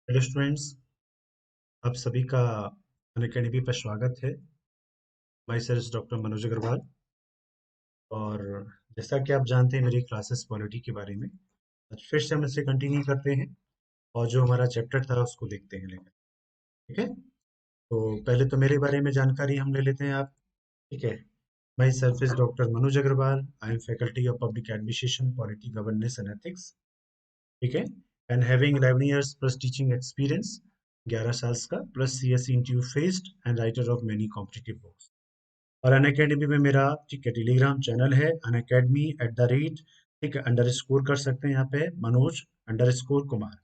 Hello students, आप सभी का अनअकैडमी पर स्वागत है। Myself doctor Manoj Agrawal. और जैसा कि आप जानते हैं मेरी क्लासेस पॉलिटी के बारे में, आज फिर से हम इसे कंटिन्यू करते हैं और जो हमारा चैप्टर था उसको देखते हैं लेकर। ठीक है, तो पहले तो मेरे बारे में जानकारी हम ले लेते हैं आप। ठीक है, myself is doctor Manoj Agrawal. I am faculty of public administration, polity, governance and ethics. ठीक है, and having 11 years plus teaching experience, 11 साल का, plus CSC interview faced and writer of many competitive books. और अनअकैडमी में मेरा, ठीक है, Telegram channel है अनअकैडमी@, ठीक है, अंडर स्कोर कर सकते हैं यहाँ पे मनोज _कुमार।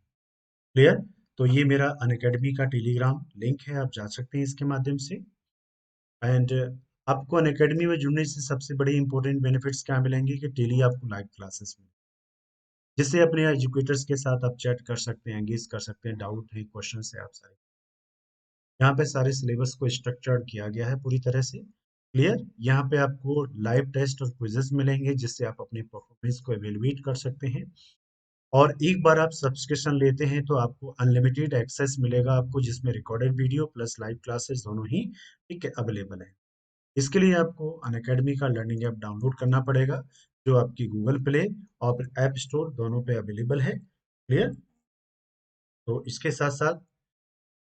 क्लियर? तो ये मेरा अनअकैडमी का टेलीग्राम लिंक है, आप जा सकते हैं इसके माध्यम से। एंड आपको अनअकैडमी में जुड़ने से सबसे बड़े इंपॉर्टेंट बेनिफिट्स क्या मिलेंगे कि डेली आपको लाइव क्लासेस में, जिससे अपने एजुकेटर्स के साथ आप चैट कर सकते हैं, एंगेज कर सकते हैं, डाउट है, क्वेश्चन है, आप सारे यहाँ पे सारे सिलेबस को स्ट्रक्चर्ड किया गया है पूरी तरह से। क्लियर? यहाँ पे आपको लाइव टेस्ट और क्विजेस मिलेंगे जिससे आप अपने परफॉर्मेंस को एवेलुएट कर सकते हैं। और एक बार आप सब्सक्रिप्शन लेते हैं तो आपको अनलिमिटेड एक्सेस मिलेगा आपको, जिसमें recorded video plus live classes दोनों ही, ठीक है, अवेलेबल है। इसके लिए आपको अनअकैडमी का लर्निंग ऐप डाउनलोड करना पड़ेगा, जो आपकी गूगल प्ले और ऐप स्टोर दोनों पे अवेलेबल है। क्लियर? तो इसके साथ साथ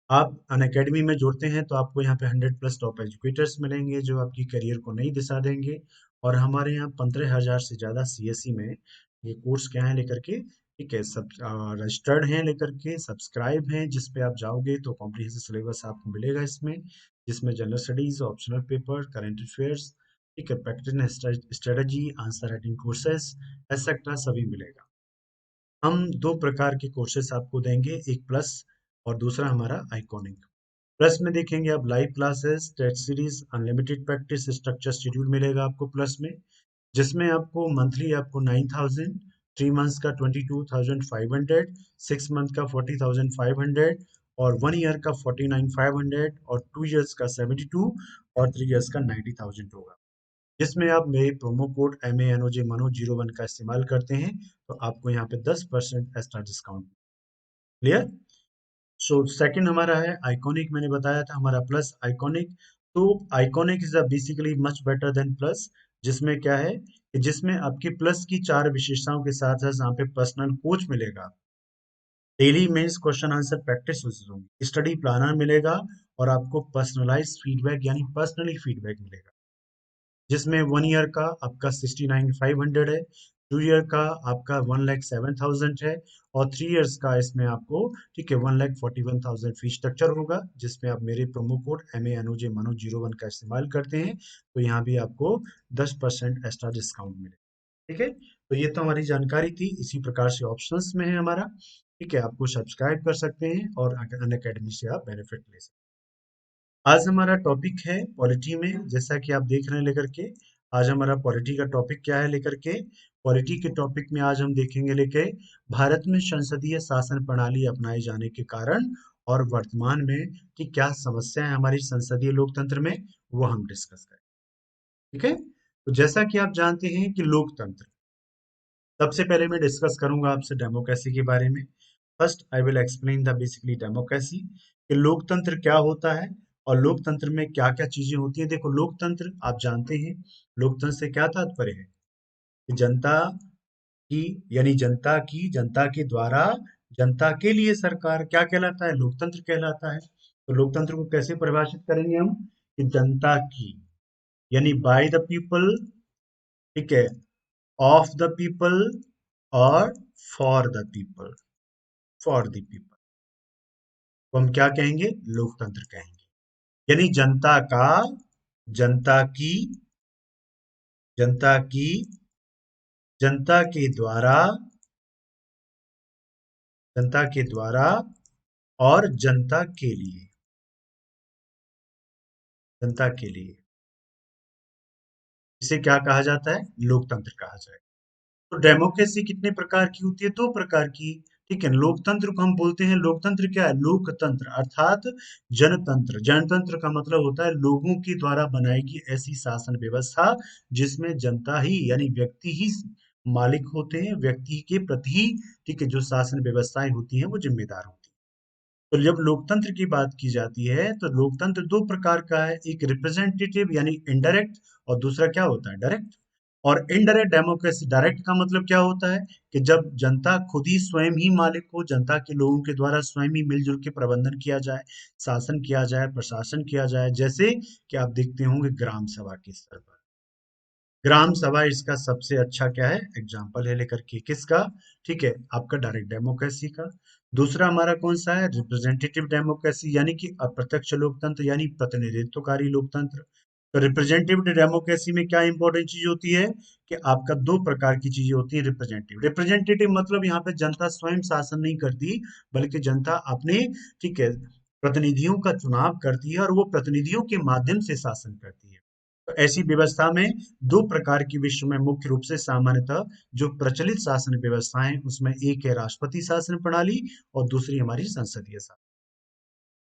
आप अनअकैडमी में जुड़ते हैं तो आपको यहाँ पे 100+ टॉप एजुकेटर्स मिलेंगे जो आपकी करियर को नई दिशा देंगे। और हमारे यहाँ 15,000 से ज़्यादा सीएससी में ये कोर्स क्या है लेकर के, ठीक है, सब रजिस्टर्ड हैं लेकर के, सब्सक्राइब हैं, जिस पे आप जाओगे तो कॉम्प्रिहेंसिव सिलेबस आपको मिलेगा इसमें, जिसमें general studies, optional paper, current affairs, ठीक है, practice strategy, answer writing courses, etcetera सभी मिलेगा। हम दो प्रकार के कोर्सेस आपको देंगे, एक प्लस और दूसरा हमारा आइकॉनिक। प्लस में देखेंगे आप live classes, test series, unlimited practice, structure schedule मिलेगा आपको प्लस में, जिसमें आपको मंथली आपको 9,000, 3 मंथ्स का 22,500, 6 मंथ का 40,500, और 1 ईयर का 49,500, और 2 ईयर्स का 72, और 3 ईयर्स का 90,000 होगा। जिसमें आप मेरे प्रोमो कोड MANOJ MANO01 का इस्तेमाल करते हैं तो आपको यहाँ पे 10% extra discount. Clear? So second हमारा है आइकॉनिक। मैंने बताया था हमारा प्लस आइकॉनिक। तो iconic is basically much better than plus, जिसमें क्या है कि जिसमें आपकी प्लस की 4 विशेषताओं के साथ साथ यहाँ पे पर्सनल कोच मिलेगा, daily mains question answer practice होगी, स्टडी प्लानर मिलेगा, और आपको पर्सनलाइज फीडबैक यानी पर्सनली फीडबैक मिलेगा, जिसमें 1 ईयर का आपका 69,500 है, 2 ईयर का आपका 1,07,000 है, और 3 ईयर्स का इसमें आपको, ठीक है, 1,41,000 फीस स्ट्रक्चर होगा, जिसमें आप मेरे प्रोमो कोड MANOJ MANO01 का इस्तेमाल करते हैं तो यहाँ भी आपको 10% एक्स्ट्रा डिस्काउंट मिलेगा। ठीक है, तो ये तो हमारी जानकारी थी। इसी प्रकार से ऑप्शंस में है हमारा, ठीक है, आपको सब्सक्राइब कर सकते हैं और अनअकैडमी से आप बेनिफिट ले सकते हैं। आज हमारा टॉपिक है पॉलिटी में, जैसा कि आप देख रहे हैं लेकर के। आज हमारा पॉलिटी का टॉपिक क्या है लेकर के, पॉलिटी के टॉपिक में आज हम देखेंगे लेके भारत में संसदीय शासन प्रणाली अपनाए जाने के कारण और वर्तमान में कि क्या समस्या है हमारी संसदीय लोकतंत्र में, वो हम डिस्कस करें। ठीक है, तो जैसा कि आप जानते हैं कि लोकतंत्र, सबसे पहले मैं डिस्कस करूंगा आपसे डेमोक्रेसी के बारे में। First I will explain the basically democracy, कि लोकतंत्र क्या होता है और लोकतंत्र में क्या क्या चीजें होती है। देखो, लोकतंत्र आप जानते हैं, लोकतंत्र से क्या तात्पर्य है कि जनता की, यानी जनता के द्वारा जनता के लिए सरकार क्या कहलाता है, लोकतंत्र कहलाता है। तो लोकतंत्र को कैसे परिभाषित करेंगे हम, कि जनता की, यानी बाय द पीपल, ठीक है, ऑफ द पीपल, और for the people, for the people को हम क्या कहेंगे, लोकतंत्र कहेंगे। यानी जनता की जनता की जनता के द्वारा जनता के द्वारा और जनता के लिए, जनता के लिए, इसे क्या कहा जाता है, लोकतंत्र कहा जाए। तो डेमोक्रेसी कितने प्रकार की होती है, दो प्रकार की। ठीक है, लोकतंत्र को हम बोलते हैं, लोकतंत्र क्या है, लोकतंत्र अर्थात जनतंत्र। जनतंत्र का मतलब होता है लोगों के द्वारा बनाई गई ऐसी शासन व्यवस्था जिसमें जनता ही यानी व्यक्ति ही मालिक होते हैं, व्यक्ति के प्रति ही, ठीक है, जो शासन व्यवस्थाएं होती हैं वो जिम्मेदार होती हैं। तो जब लोकतंत्र की बात की जाती है तो लोकतंत्र दो प्रकार का है, एक रिप्रेजेंटेटिव यानी इनडायरेक्ट, और दूसरा क्या होता है, डायरेक्ट। और इनडायरेक्ट डेमोक्रेसी, डायरेक्ट का मतलब क्या होता है कि जब जनता खुद ही स्वयं ही मालिक हो, जनता के लोगों के द्वारा स्वयं ही मिलजुल के प्रबंधन किया जाए, शासन किया जाए, प्रशासन किया जाए। जैसे कि आप देखते होंगे ग्राम सभा के स्तर पर, ग्राम सभा इसका सबसे अच्छा क्या है, एग्जाम्पल है लेकर के किसका, ठीक है, आपका डायरेक्ट डेमोक्रेसी का। दूसरा हमारा कौन सा है, रिप्रेजेंटेटिव डेमोक्रेसी, यानी कि अप्रत्यक्ष लोकतंत्र यानी प्रतिनिधित्वकारी लोकतंत्र। तो रिप्रेजेंटेटिव डेमोक्रेसी में क्या इंपॉर्टेंट चीज होती है कि आपका दो प्रकार की चीजें होती है। रिप्रेजेंटेटिव, रिप्रेजेंटेटिव मतलब यहाँ पे जनता स्वयं शासन नहीं करती, बल्कि जनता अपने, ठीक है, प्रतिनिधियों का चुनाव करती है और वो प्रतिनिधियों के माध्यम से शासन करती है। तो ऐसी व्यवस्था में दो प्रकार की विश्व में मुख्य रूप से सामान्यतः जो प्रचलित शासन व्यवस्थाएं, उसमें एक है राष्ट्रपति शासन प्रणाली और दूसरी हमारी संसदीय शासन।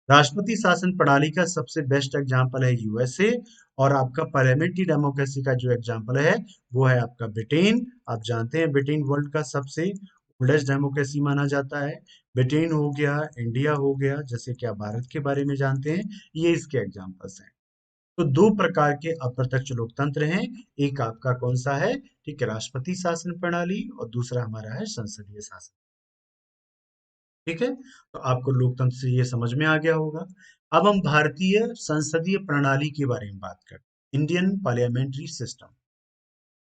राष्ट्रपति शासन प्रणाली का सबसे बेस्ट एग्जांपल है यूएसए, और आपका पार्लियामेंट्री डेमोक्रेसी का जो एग्जांपल है वो है आपका ब्रिटेन। आप जानते हैं ब्रिटेन वर्ल्ड का सबसे ओल्डेस्ट डेमोक्रेसी माना जाता है। ब्रिटेन हो गया, इंडिया हो गया, जैसे कि आप भारत के बारे में जानते हैं, ये इसके एग्जांपल्स हैं। तो दो प्रकार के अप्रत्यक्ष लोकतंत्र हैं, एक आपका कौन सा है, ठीक है, राष्ट्रपति शासन प्रणाली, और दूसरा हमारा है संसदीय शासन। ठीक है, तो आपको लोकतंत्र से ये समझ में आ गया होगा। अब हम भारतीय संसदीय प्रणाली के बारे में बात करते हैं, इंडियन पार्लियामेंट्री सिस्टम।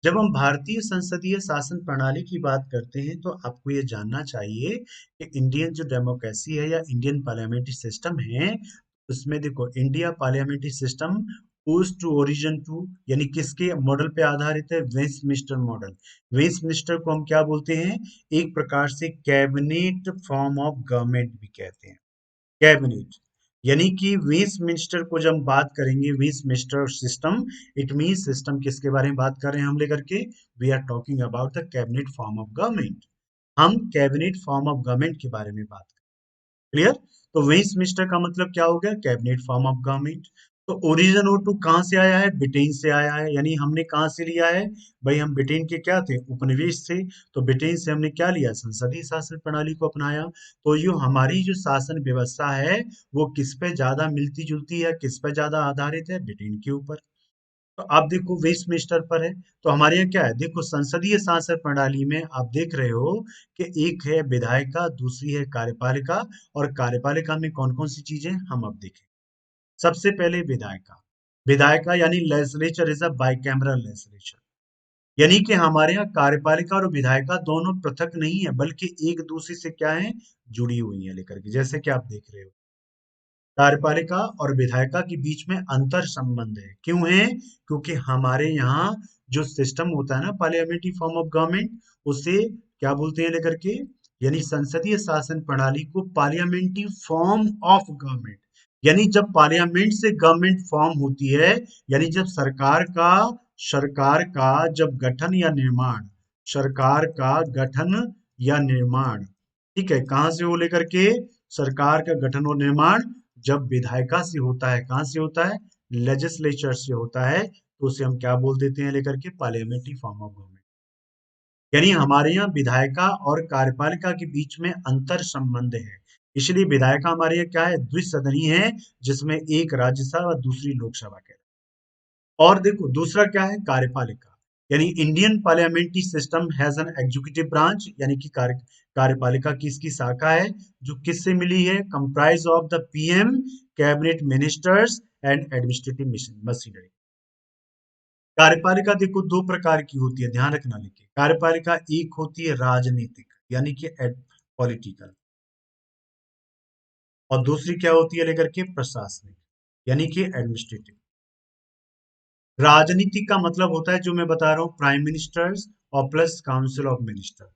जब हम भारतीय संसदीय शासन प्रणाली की बात करते हैं तो आपको ये जानना चाहिए कि इंडियन जो डेमोक्रेसी है या इंडियन पार्लियामेंट्री सिस्टम है, उसमें देखो इंडिया पार्लियामेंट्री सिस्टम ओज टू ओरिजिन टू, यानी किसके मॉडल पे आधारित है, वेस्टमिंस्टर मॉडल। वेस्टमिंस्टर को हम क्या बोलते हैं, एक प्रकार से कैबिनेट फॉर्म ऑफ गवर्नमेंट भी कहते हैं, कैबिनेट। यानी कि वेस्टमिंस्टर को जब हम बात करेंगे, Westminster system, it mean system किसके बारे में बात कर रहे हैं हम लेकर के, we are talking about the cabinet form of government. हम कैबिनेट फॉर्म ऑफ गवर्नमेंट के बारे में बात, क्लियर। तो वेस्टमिंस्टर का मतलब क्या हो गया, कैबिनेट फॉर्म ऑफ गवर्नमेंट। तो ओरिजिन वो टू कहाँ से आया है, ब्रिटेन से आया है, यानी हमने कहाँ से लिया है, भाई हम ब्रिटेन के क्या थे, उपनिवेश थे। तो ब्रिटेन से हमने क्या लिया, संसदीय शासन प्रणाली को अपनाया। तो ये हमारी जो शासन व्यवस्था है वो किस पे ज्यादा मिलती जुलती है, किस पे ज्यादा आधारित है, ब्रिटेन के ऊपर। तो आप देखो वेस्टमिंस्टर पर है। तो हमारे यहाँ क्या है, देखो संसदीय शासन प्रणाली में आप देख रहे हो कि एक है विधायिका, दूसरी है कार्यपालिका। और कार्यपालिका में कौन कौन सी चीजें हम अब देखें। सबसे पहले विधायिका, विधायिका यानी legislature is a bicameral legislature, यानी कि हमारे यहाँ कार्यपालिका और विधायिका दोनों पृथक नहीं है, बल्कि एक दूसरे से क्या है, जुड़ी हुई है लेकर के, जैसे कि आप देख रहे हो कार्यपालिका और विधायिका के बीच में अंतर संबंध है। क्यों है, क्योंकि हमारे यहाँ जो सिस्टम होता है ना, पार्लियामेंट्री फॉर्म ऑफ गवर्नमेंट, उसे क्या बोलते हैं लेकर के, यानी संसदीय शासन प्रणाली को पार्लियामेंट्री फॉर्म ऑफ गवर्नमेंट। यानी जब पार्लियामेंट से गवर्नमेंट फॉर्म होती है, यानी जब सरकार का जब गठन या निर्माण, सरकार का गठन या निर्माण, ठीक है, कहाँ से हो लेकर के, सरकार का गठन और निर्माण जब विधायिका से होता है, कहाँ से होता है, लेजिस्लेचर से होता है, तो उसे हम क्या बोल देते हैं लेकर के, पार्लियामेंट्री फॉर्म ऑफ गवर्नमेंट। यानी हमारे यहाँ विधायिका और कार्यपालिका के बीच में अंतर संबंध है। इसलिए विधायिका हमारे यहाँ क्या है, द्विसदनीय है, जिसमें एक राज्यसभा और दूसरी लोकसभा के। और देखो दूसरा क्या है, कार्यपालिका, यानी Indian parliamentary system has an executive branch, यानी कि कार्यपालिका की इसकी शाखा है, जो किससे मिली है, comprise of the PM, cabinet ministers and administrative machinery. कार्यपालिका देखो दो प्रकार की होती है, ध्यान रखना लिखे, कार्यपालिका एक होती है राजनीतिक, यानी कि पॉलिटिकल, और दूसरी क्या होती है लेकर के, प्रशासनिक, यानी कि एडमिनिस्ट्रेटिव। राजनीतिक का मतलब होता है जो मैं बता रहा हूँ, प्राइम मिनिस्टर्स और प्लस काउंसिल ऑफ मिनिस्टर।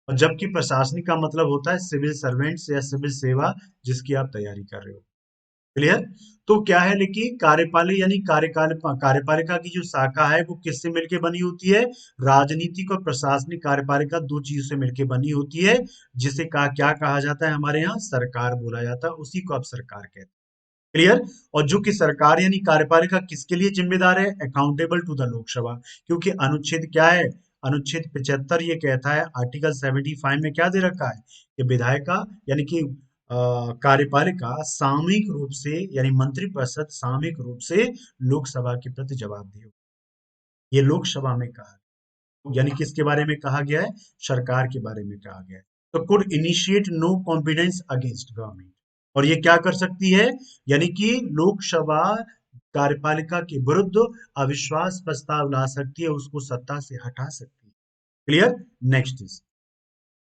और जबकि प्रशासनिक का मतलब होता है सिविल सर्वेंट्स या सिविल सेवा, जिसकी आप तैयारी कर रहे हो, क्लियर। तो क्या है, लेकिन कार्यपालिका यानी कार्यपालिका की जो शाखा है वो किससे मिलकर बनी होती है, राजनीतिक और प्रशासनिक कार्यपालिका दो चीजों से मिलकर बनी होती है, जिसे क्या कहा जाता है, हमारे यहाँ सरकार बोला जाता है, उसी को आप सरकार कहते हैं, क्लियर। और जो कि सरकार यानी कार्यपालिका किसके लिए जिम्मेदार है, अकाउंटेबल टू द लोकसभा। क्योंकि अनुच्छेद क्या है, अनुच्छेद 75 ये कहता है, आर्टिकल 75 में क्या दे रखा है कि विधायिका यानी कि कार्यपालिका सामूहिक रूप से यानी मंत्रिपरिषद सामूहिक रूप से लोकसभा के प्रति जवाबदेह हो। ये लोकसभा में कहा, यानी किसके बारे में कहा गया है? सरकार के बारे में कहा गया है। तो could initiate no confidence against government, और ये क्या कर सकती है? यानी कि लोकसभा कार्यपालिका के विरुद्ध अविश्वास प्रस्ताव ला सकती है, उसको सत्ता से हटा सकती है। क्लियर? नेक्स्ट इज,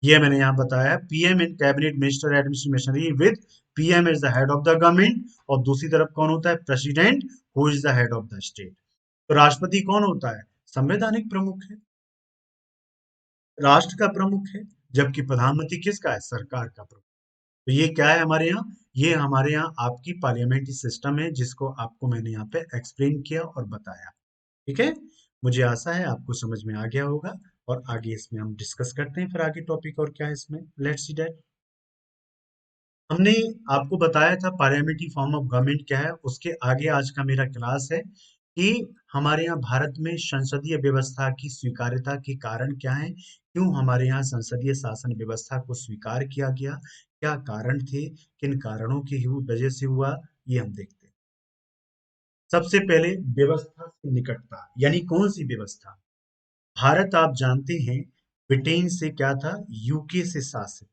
ये मैंने यहाँ बताया, PM in cabinet minister administration with PM is the head of the government, और दूसरी तरफ कौन होता है? President, who is the head of the state. तो राष्ट्रपति कौन होता है? संवैधानिक प्रमुख है, राष्ट्र का प्रमुख है, जबकि प्रधानमंत्री किसका है? सरकार का प्रमुख। तो ये क्या है हमारे यहाँ? ये हमारे यहाँ आपकी पार्लियामेंट्री सिस्टम है, जिसको आपको मैंने यहाँ पे एक्सप्लेन किया और बताया। ठीक है, मुझे आशा है आपको समझ में आ गया होगा, और आगे इसमें हम डिस्कस करते हैं फिर आगे टॉपिक और क्या है इसमें। Let's see that. हमने आपको बताया था पार्लियामेंट्री फॉर्म ऑफ गवर्नमेंट क्या है। उसके आगे आज का मेरा क्लास है कि हमारे यहाँ भारत में संसदीय व्यवस्था की स्वीकार्यता के कारण क्या है, क्यों हमारे यहाँ संसदीय शासन व्यवस्था को स्वीकार किया गया, क्या कारण थे, किन कारणों की वजह से हुआ, ये हम देखते हैं। सबसे पहले व्यवस्था से निकटता, यानी कौन सी व्यवस्था? भारत आप जानते हैं ब्रिटेन से क्या था? यूके से शासित।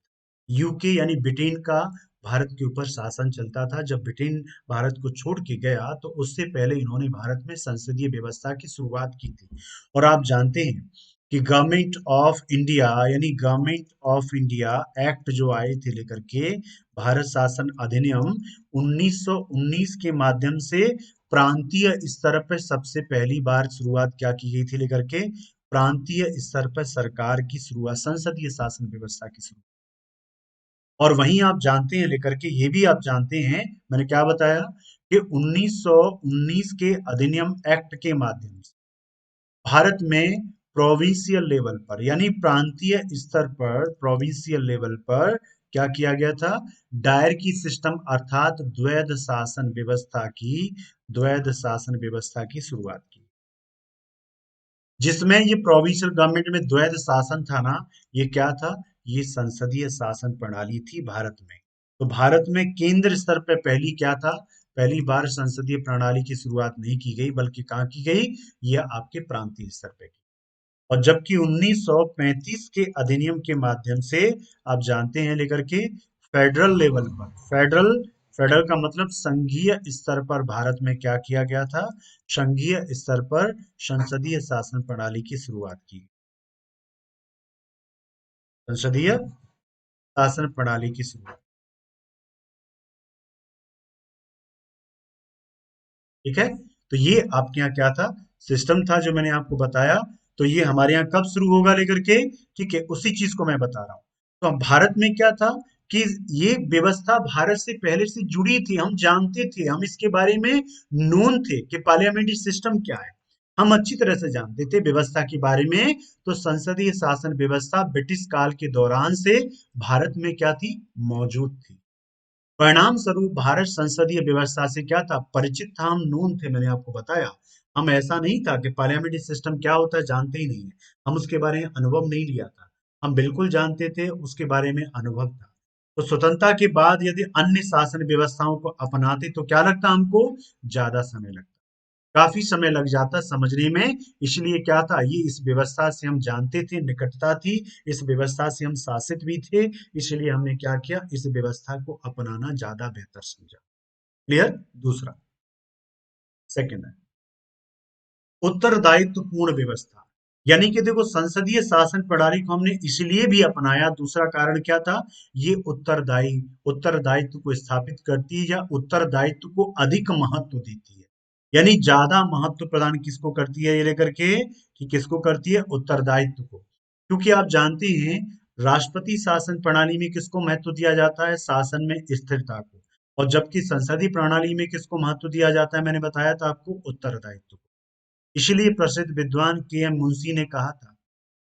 यूके यानी ब्रिटेन का भारत के ऊपर शासन चलता था। जब ब्रिटेन भारत को छोड़ के गया तो उससे पहले इन्होंने भारत में संसदीय व्यवस्था की शुरुआत की थी। और आप जानते हैं कि गवर्नमेंट ऑफ इंडिया यानी गवर्नमेंट ऑफ इंडिया एक्ट जो आए थे लेकर के, भारत शासन अधिनियम 1919 के माध्यम से प्रांतीय स्तर पर सबसे पहली बार शुरुआत क्या की गई थी लेकर के? प्रांतीय स्तर पर सरकार की शुरुआत, संसदीय शासन व्यवस्था की शुरुआत। और वहीं आप जानते हैं लेकर के, ये भी आप जानते हैं, मैंने क्या बताया कि 1919 के अधिनियम एक्ट के माध्यम से भारत में प्रोविंशियल लेवल पर यानी प्रांतीय स्तर पर, प्रोविंशियल लेवल पर क्या किया गया था? डायरकी सिस्टम अर्थात द्वैध शासन व्यवस्था की, द्वैध शासन व्यवस्था की शुरुआत की, जिसमें ये प्रोविंशियल गवर्नमेंट में द्वैध शासन था ना, ये क्या था? ये संसदीय शासन प्रणाली थी भारत में। तो भारत में केंद्र स्तर पर पहली क्या था? पहली बार संसदीय प्रणाली की शुरुआत नहीं की गई, बल्कि कहाँ की गई? यह आपके प्रांतीय स्तर पे की। और जबकि 1935 के अधिनियम के माध्यम से आप जानते हैं लेकर के, फेडरल लेवल पर, फेडरल, फेडरल का मतलब संघीय स्तर पर भारत में क्या किया गया था? संघीय स्तर पर संसदीय शासन प्रणाली की शुरुआत की, संसदीय शासन प्रणाली की शुरुआत। ठीक है, तो ये आपके यहाँ क्या था? सिस्टम था जो मैंने आपको बताया। तो ये हमारे यहाँ कब शुरू होगा लेकर के? ठीक है, उसी चीज को मैं बता रहा हूँ। तो अब भारत में क्या था कि ये व्यवस्था भारत से पहले से जुड़ी थी, हम जानते थे, हम इसके बारे में नोन थे कि पार्लियामेंट्री सिस्टम क्या है। हम अच्छी तरह से जानते थे व्यवस्था के बारे में। तो संसदीय शासन व्यवस्था ब्रिटिश काल के दौरान से भारत में क्या थी? मौजूद थी। परिणाम स्वरूप भारत संसदीय व्यवस्था से क्या था? परिचित था, हम नून थे, मैंने आपको बताया। हम ऐसा नहीं था कि पार्लियामेंट्री सिस्टम क्या होता है जानते ही नहीं है, हम उसके बारे में अनुभव नहीं लिया था। हम बिल्कुल जानते थे, उसके बारे में अनुभव था। तो स्वतंत्रता के बाद यदि अन्य शासन व्यवस्थाओं को अपनाते तो क्या लगता हमको? ज्यादा समय लगता, काफी समय लग जाता समझने में। इसलिए क्या था, ये इस व्यवस्था से हम जानते थे, निकटता थी, इस व्यवस्था से हम शासित भी थे, इसलिए हमने क्या किया? इस व्यवस्था को अपनाना ज्यादा बेहतर समझा। क्लियर? दूसरा, सेकंड है उत्तरदायित्व पूर्ण व्यवस्था। यानी कि देखो, संसदीय शासन प्रणाली को हमने इसलिए भी अपनाया, दूसरा कारण क्या था? ये उत्तरदायित्व को स्थापित करती है, या उत्तरदायित्व को अधिक महत्व देती है। यानी ज्यादा महत्व प्रदान किसको करती है ये लेकर के, कि किसको करती है? उत्तरदायित्व को। क्योंकि आप जानते हैं राष्ट्रपति शासन प्रणाली में किसको महत्व दिया जाता है? शासन में स्थिरता को। और जबकि संसदीय प्रणाली में किसको महत्व दिया जाता है? मैंने बताया था आपको, उत्तरदायित्व को। इसलिए प्रसिद्ध विद्वान के एम मुंशी ने कहा था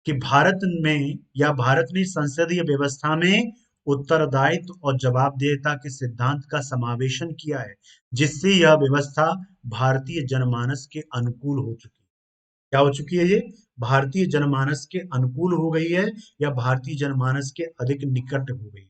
कि भारत में, या भारत ने संसदीय व्यवस्था में उत्तरदायित्व और जवाबदेहिता के सिद्धांत का समावेशन किया है, जिससे यह व्यवस्था भारतीय जनमानस के अनुकूल हो चुकी है। क्या हो चुकी है ये? भारतीय जनमानस के अनुकूल हो गई है, या भारतीय जनमानस के अधिक निकट हो गई है।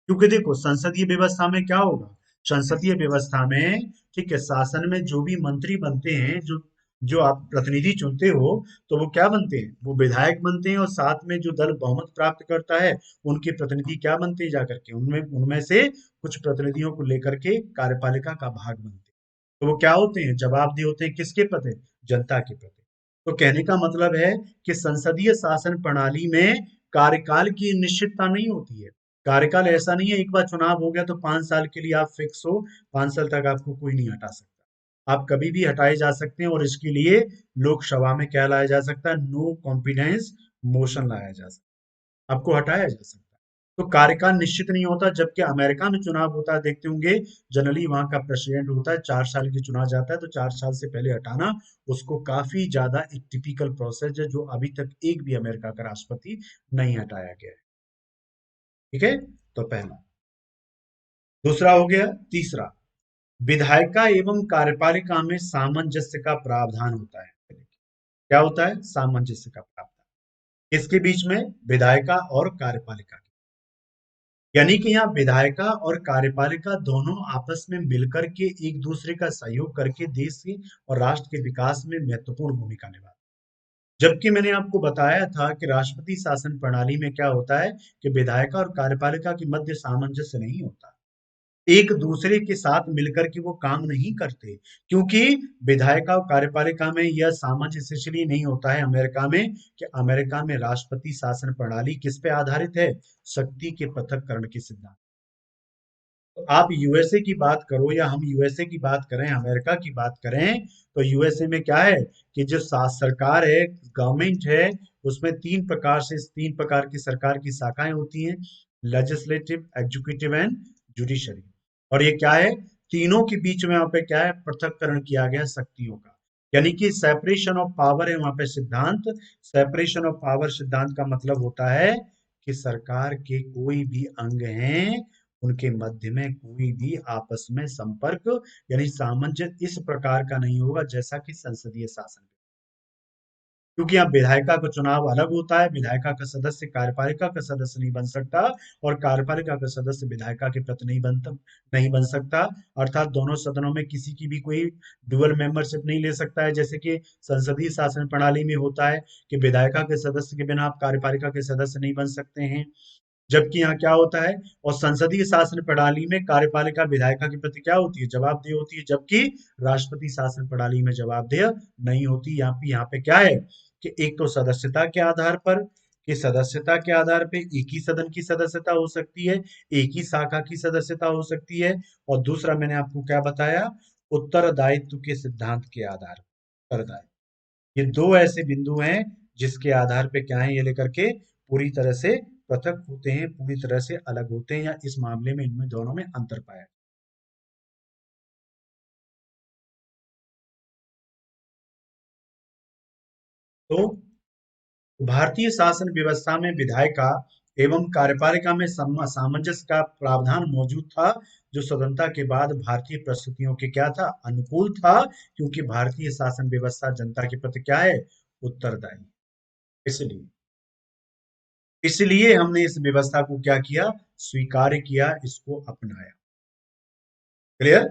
क्योंकि देखो संसदीय व्यवस्था में क्या होगा, संसदीय व्यवस्था में, ठीक है, शासन में जो भी मंत्री बनते हैं, जो जो आप प्रतिनिधि चुनते हो, तो वो क्या बनते हैं, वो विधायक बनते हैं, और साथ में जो दल बहुमत प्राप्त करता है उनके प्रतिनिधि क्या बनते हैं, जाकर के उनमें उनमें से कुछ प्रतिनिधियों को लेकर के कार्यपालिका का भाग बनते हैं। तो वो क्या होते हैं, जवाबदेह होते हैं किसके प्रति, जनता के प्रति। तो कहने का मतलब है कि संसदीय शासन प्रणाली में कार्यकाल की निश्चितता नहीं होती है। कार्यकाल ऐसा नहीं है एक बार चुनाव हो गया तो 5 साल के लिए आप फिक्स हो, 5 साल तक आपको कोई नहीं हटा सकता, आप कभी भी हटाए जा सकते हैं, और इसके लिए लोकसभा में क्या लाया जा सकता है, नो कॉन्फिडेंस मोशन लाया जा सकता है, आपको हटाया जा सकता है। तो कार्यकाल निश्चित नहीं होता, जबकि अमेरिका में चुनाव होता है, देखते होंगे, जनरली वहां का प्रेसिडेंट होता है, 4 साल की चुना जाता है, तो 4 साल से पहले हटाना उसको काफी ज्यादा एक टिपिकल प्रोसेस है, जो अभी तक एक भी अमेरिका का राष्ट्रपति नहीं हटाया गया है। ठीक है, तो पहला। दूसरा हो गया, तीसरा, विधायिका एवं कार्यपालिका में सामंजस्य का प्रावधान होता है। क्या होता है, सामंजस्य का प्रावधान इसके बीच में, विधायिका और कार्यपालिका, यानी कि यहाँ विधायिका और कार्यपालिका दोनों आपस में मिलकर के एक दूसरे का सहयोग करके देश के और राष्ट्र के विकास में महत्वपूर्ण भूमिका निभाते हैं। जबकि मैंने आपको बताया था कि राष्ट्रपति शासन प्रणाली में क्या होता है कि विधायिका और कार्यपालिका के मध्य सामंजस्य नहीं होता, एक दूसरे के साथ मिलकर के वो काम नहीं करते, क्योंकि विधायिका और कार्यपालिका में यह सामंजस्य इसलिए नहीं होता है अमेरिका में, कि अमेरिका में राष्ट्रपति शासन प्रणाली किस पे आधारित है, शक्ति के पृथक्करण के सिद्धांत। तो आप यूएसए की बात करो या हम यूएसए की बात करें, अमेरिका की बात करें, तो यूएसए में क्या है कि जो सरकार है, गवर्नमेंट है, उसमें तीन प्रकार की सरकार की शाखाएं होती हैं, लेजिस्लेटिव, एग्जीक्यूटिव एंड जुडिशरी। और ये क्या है, तीनों के बीच में वहां पे क्या है, पृथक्करण किया गया शक्तियों का, यानी कि सेपरेशन ऑफ पावर है वहां पे सिद्धांत। सेपरेशन ऑफ पावर सिद्धांत का मतलब होता है कि सरकार के कोई भी अंग हैं, उनके मध्य में कोई भी आपस में संपर्क यानी सामंजस्य इस प्रकार का नहीं होगा जैसा कि संसदीय शासन में। क्योंकि यहाँ विधायिका का चुनाव अलग होता है, विधायिका का सदस्य कार्यपालिका का सदस्य नहीं बन सकता, और कार्यपालिका का सदस्य विधायिका के प्रति नहीं बन सकता। अर्थात दोनों सदनों में किसी की भी कोई डुअल मेंबरशिप नहीं ले सकता है, जैसे कि संसदीय शासन प्रणाली में होता है कि विधायिका के सदस्य के बिना आप कार्यपालिका के सदस्य नहीं बन सकते हैं। जबकि यहाँ क्या होता है, और संसदीय शासन प्रणाली में कार्यपालिका विधायिका के प्रति क्या होती है, जवाबदेह होती है, जबकि राष्ट्रपति शासन प्रणाली में जवाबदेह नहीं होती। यहाँ पे क्या है कि एक तो सदस्यता के आधार पर, कि सदस्यता के आधार पे एक ही सदन की सदस्यता हो सकती है, एक ही शाखा की सदस्यता हो सकती है, और दूसरा मैंने आपको क्या बताया, उत्तरदायित्व के सिद्धांत के आधार पर उत्तरदायित्व। ये दो ऐसे बिंदु हैं जिसके आधार पे क्या है, ये लेकर के पूरी तरह से पृथक होते हैं, पूरी तरह से अलग होते हैं, या इस मामले में इनमें दोनों में अंतर पाया। तो भारतीय शासन व्यवस्था में विधायिका एवं कार्यपालिका में सामंजस्य का प्रावधान मौजूद था, जो स्वतंत्रता के बाद भारतीय परिस्थितियों के क्या था, अनुकूल था, क्योंकि भारतीय शासन व्यवस्था जनता के प्रति क्या है, उत्तरदायी। इसलिए इसलिए हमने इस व्यवस्था को क्या किया, स्वीकार किया, इसको अपनाया। क्लियर।